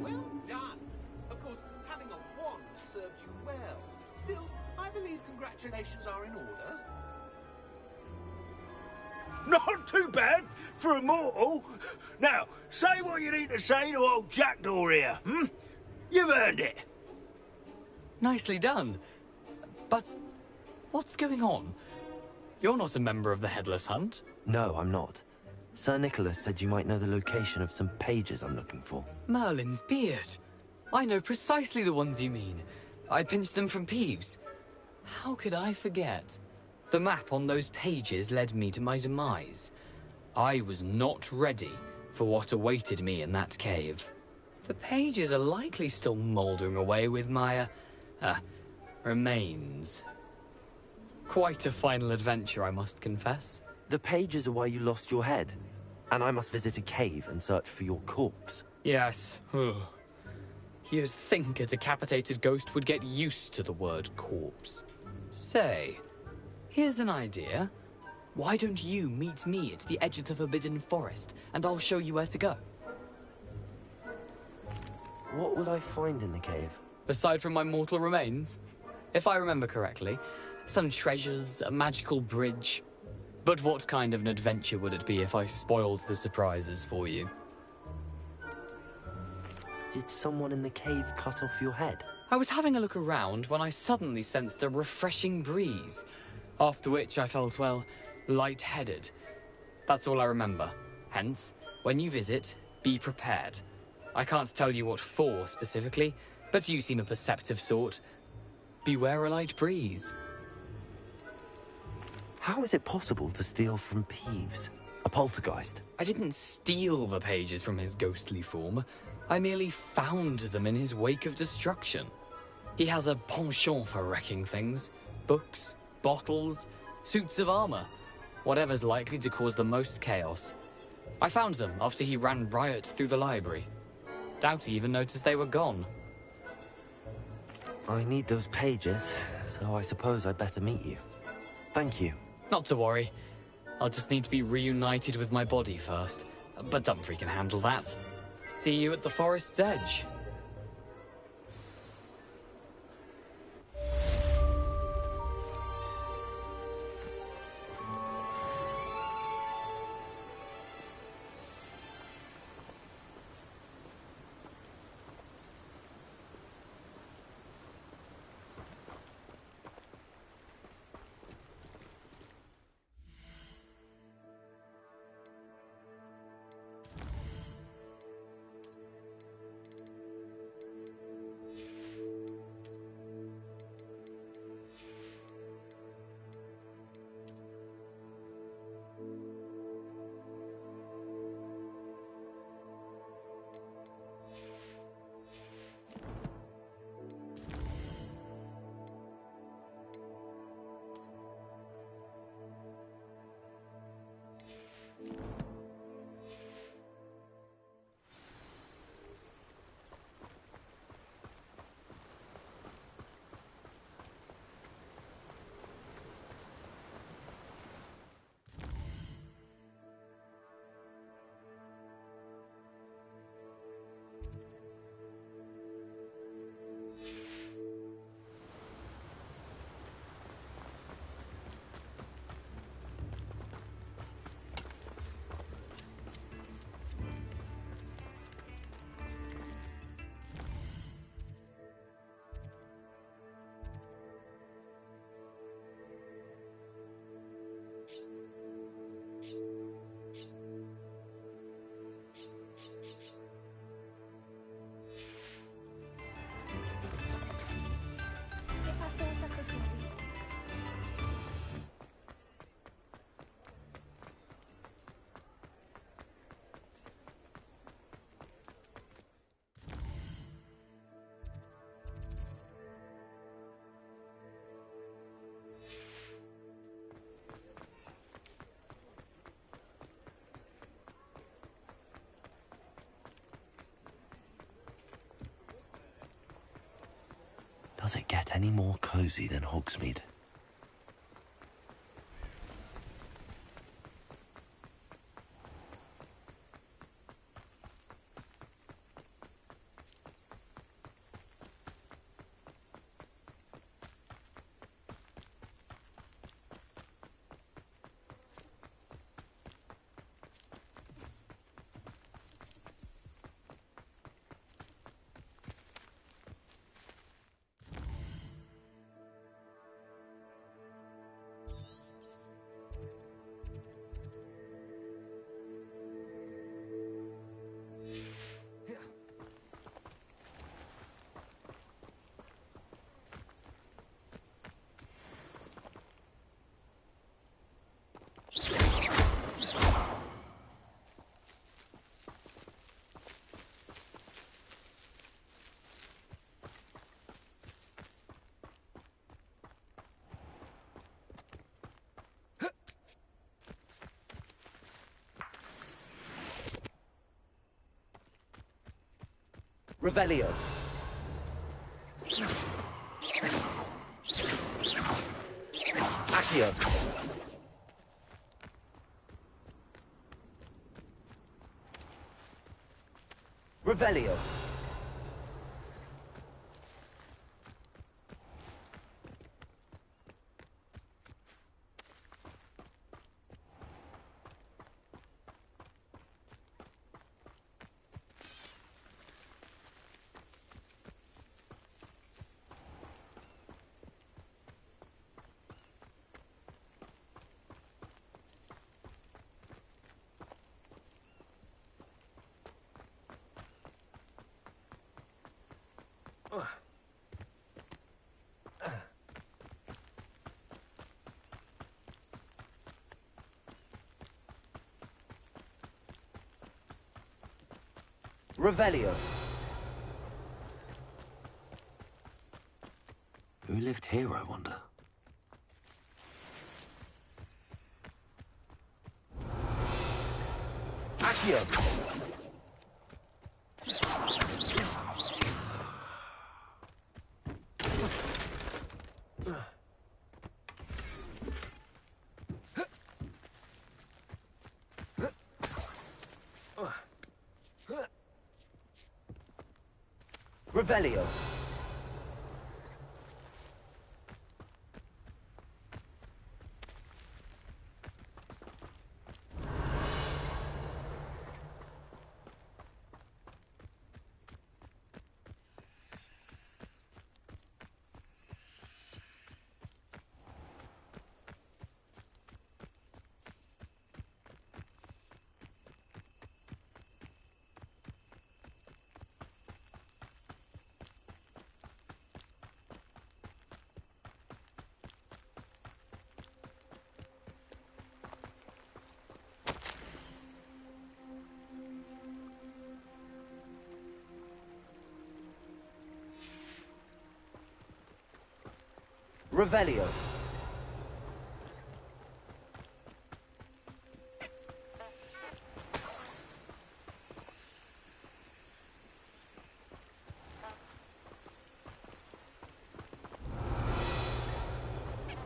[SPEAKER 4] Well done. Of course, having a wand served you well. Still, I believe congratulations are in order.
[SPEAKER 14] Not too bad for a mortal. Now, say what you need to say to old Jackdaw here, hmm? You've earned it.
[SPEAKER 11] Nicely done. But what's going on? You're not a member of the Headless Hunt.
[SPEAKER 2] No, I'm not. Sir Nicholas said you might know the location of some pages I'm looking for.
[SPEAKER 11] Merlin's beard. I know precisely the ones you mean. I pinched them from Peeves. How could I forget? The map on those pages led me to my demise. I was not ready for what awaited me in that cave. The pages are likely still mouldering away with my, remains. Quite a final adventure, I must confess.
[SPEAKER 2] The pages are why you lost your head, and I must visit a cave and search for your corpse.
[SPEAKER 11] Yes. You'd think a decapitated ghost would get used to the word corpse. Say, here's an idea. Why don't you meet me at the edge of the Forbidden Forest, and I'll show you where to go?
[SPEAKER 2] What would I find in the cave?
[SPEAKER 11] Aside from my mortal remains? If I remember correctly, some treasures, a magical bridge. But what kind of an adventure would it be if I spoiled the surprises for you?
[SPEAKER 2] Did someone in the cave cut off your head?
[SPEAKER 11] I was having a look around when I suddenly sensed a refreshing breeze. After which I felt, well, light-headed. That's all I remember. Hence, when you visit, be prepared. I can't tell you what for specifically, but you seem a perceptive sort. Beware a light breeze.
[SPEAKER 2] How is it possible to steal from Peeves? A poltergeist?
[SPEAKER 11] I didn't steal the pages from his ghostly form. I merely found them in his wake of destruction. He has a penchant for wrecking things. Books, bottles, suits of armor. Whatever's likely to cause the most chaos. I found them after he ran riot through the library. Doubt he even noticed they were gone.
[SPEAKER 2] I need those pages, so I suppose I'd better meet you. Thank you.
[SPEAKER 11] Not to worry. I'll just need to be reunited with my body first. But Dumfries can handle that. See you at the forest's edge.
[SPEAKER 2] Does it get any more cozy than Hogsmeade? Revelio. Accio. Revelio. Revelio. Who lived here, I wonder? Accio. Revelio. Revelio.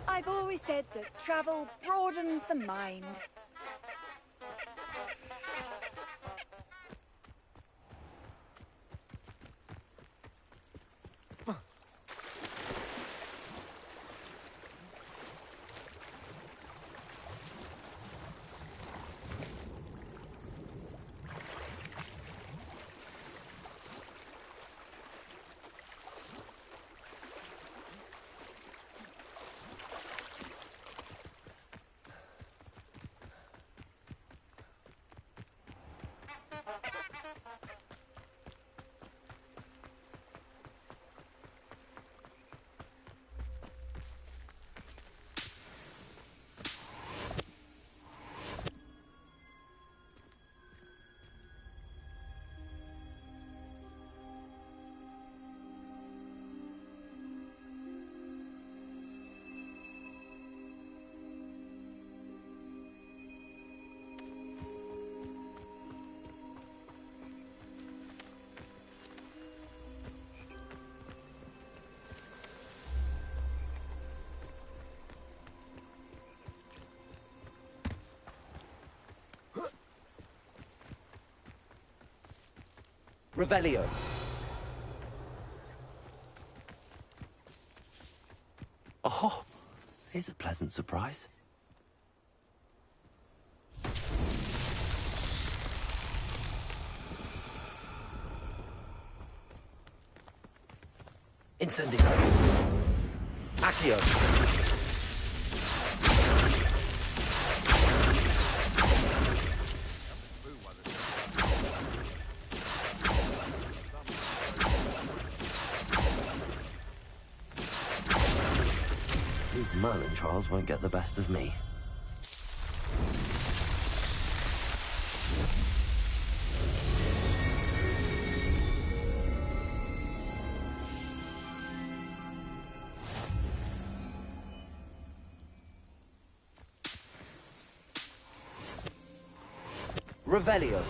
[SPEAKER 6] I've always said that travel broadens the mind.
[SPEAKER 2] Revelio. Oh, here's a pleasant surprise. Incendio. Accio. These Merlin trials won't get the best of me. Revelio.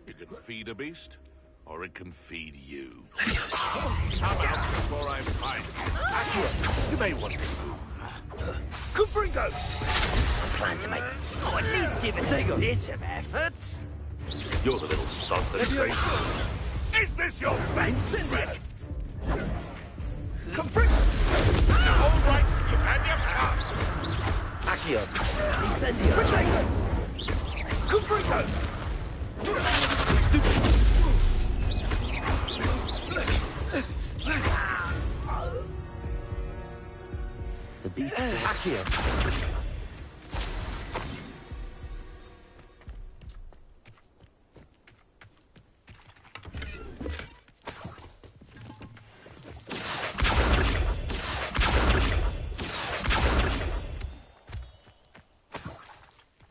[SPEAKER 12] You can feed a beast, or it can feed you. Come out before I find you. You may want to.
[SPEAKER 10] Confringo! I plan to make... Oh, at least give it a bit of effort.
[SPEAKER 12] You're the little sod that saves... Is this your best threat?
[SPEAKER 10] Confringo!
[SPEAKER 12] All right, you've had your fun.
[SPEAKER 2] Accio. Incendio.
[SPEAKER 10] Confringo!
[SPEAKER 2] The beast is Accio.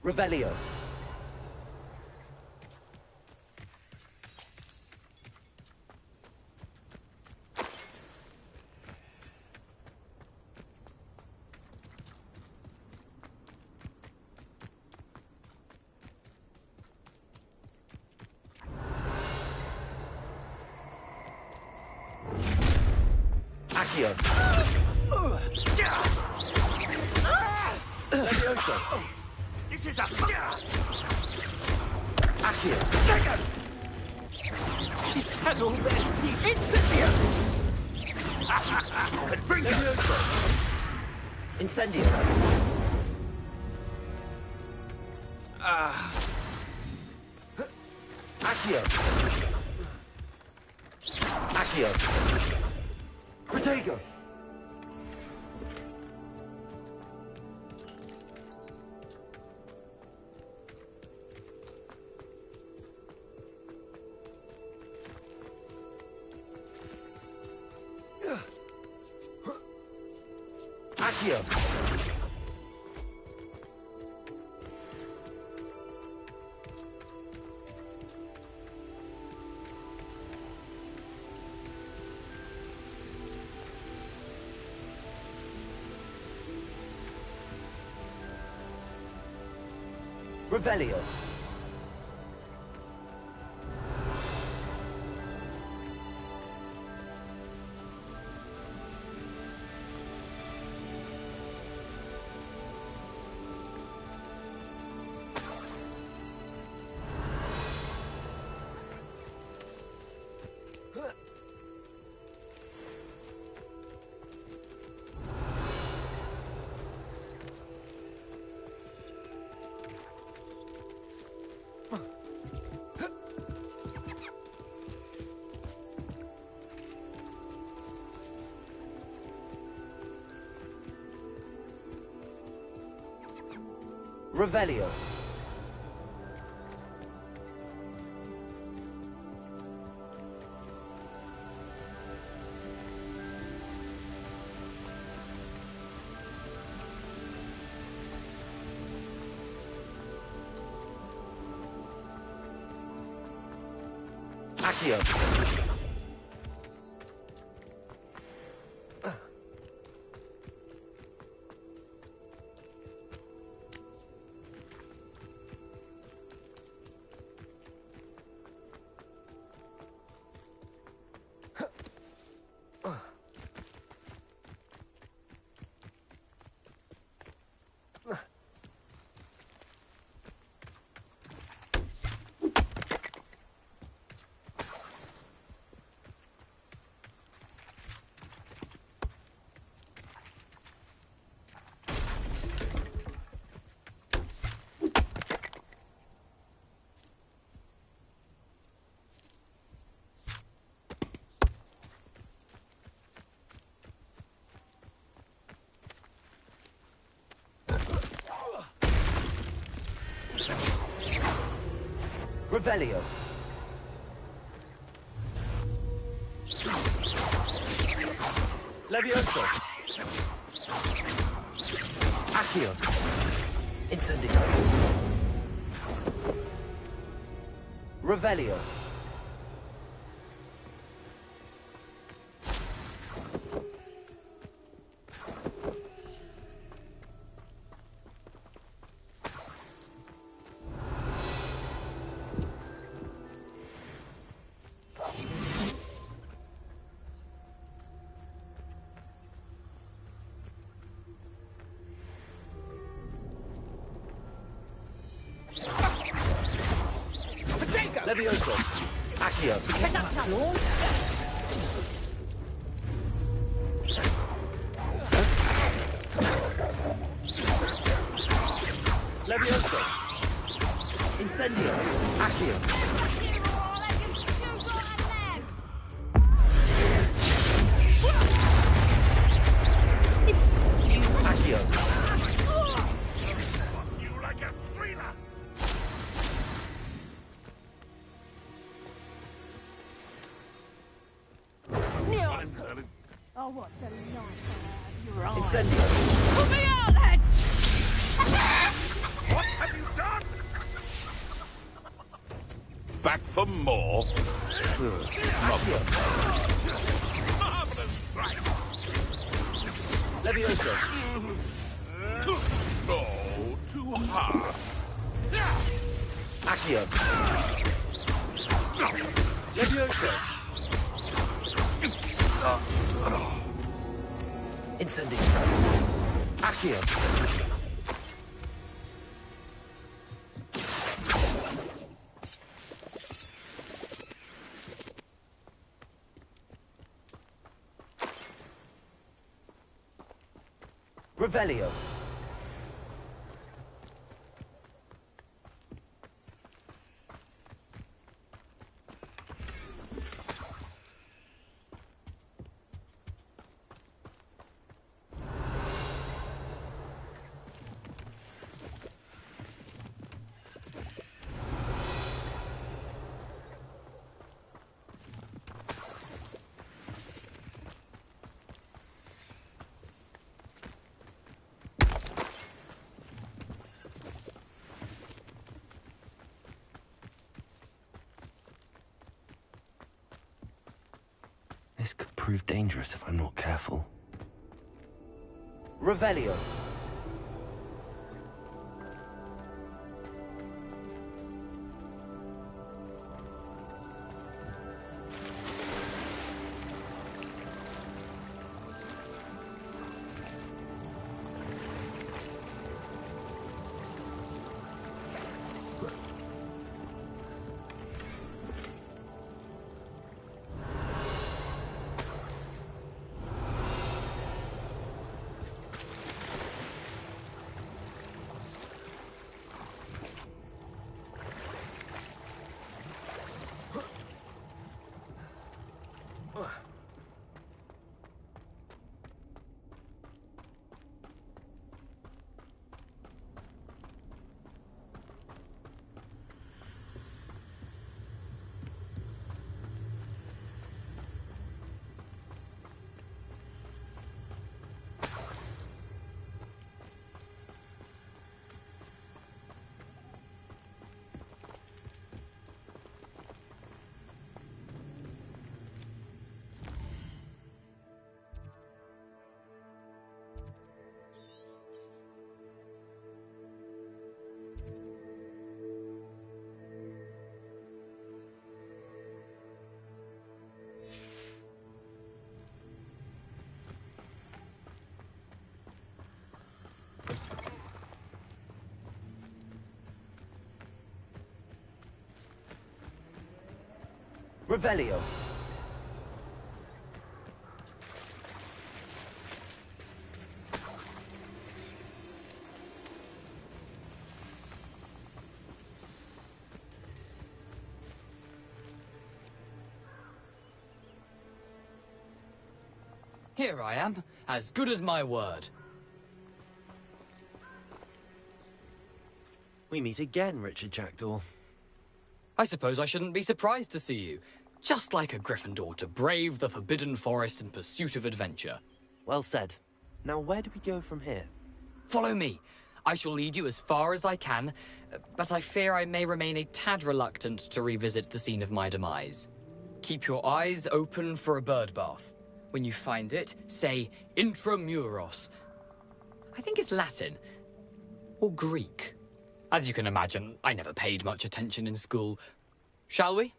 [SPEAKER 2] Revelio. Accio. Levioso.
[SPEAKER 14] This is a...
[SPEAKER 2] Accio.
[SPEAKER 14] Second!
[SPEAKER 2] He's had all that. Incendio.
[SPEAKER 14] Bring
[SPEAKER 2] Levioso. Incendio. Accio. Accio. Protego. Accio. Revelio. Revelio. Accio. Revelio. Levioso. Accio. Incendio. Revelio. Levioso. Accio. Levioso. Incendio. Accio. Accio.
[SPEAKER 12] You like a thriller.
[SPEAKER 6] Oh, what a night.
[SPEAKER 2] Incendio.
[SPEAKER 6] Put me out, lads!
[SPEAKER 12] What have you done? back for more?
[SPEAKER 2] Levioso.
[SPEAKER 12] Oh, too hard.
[SPEAKER 2] Accio. Levioso. Incendiary. Accio. Revelio. This could prove dangerous if I'm not careful. Revelio. Revelio.
[SPEAKER 11] Here I am, as good as my word.
[SPEAKER 2] We meet again, Richard Jackdaw.
[SPEAKER 11] I suppose I shouldn't be surprised to see you. Just like a Gryffindor to brave the Forbidden Forest in pursuit of adventure.
[SPEAKER 2] Well said. Now where do we go from here?
[SPEAKER 11] Follow me. I shall lead you as far as I can, but I fear I may remain a tad reluctant to revisit the scene of my demise. Keep your eyes open for a bird bath. When you find it, say Intramuros. I think it's Latin. Or Greek. As you can imagine, I never paid much attention in school. Shall we?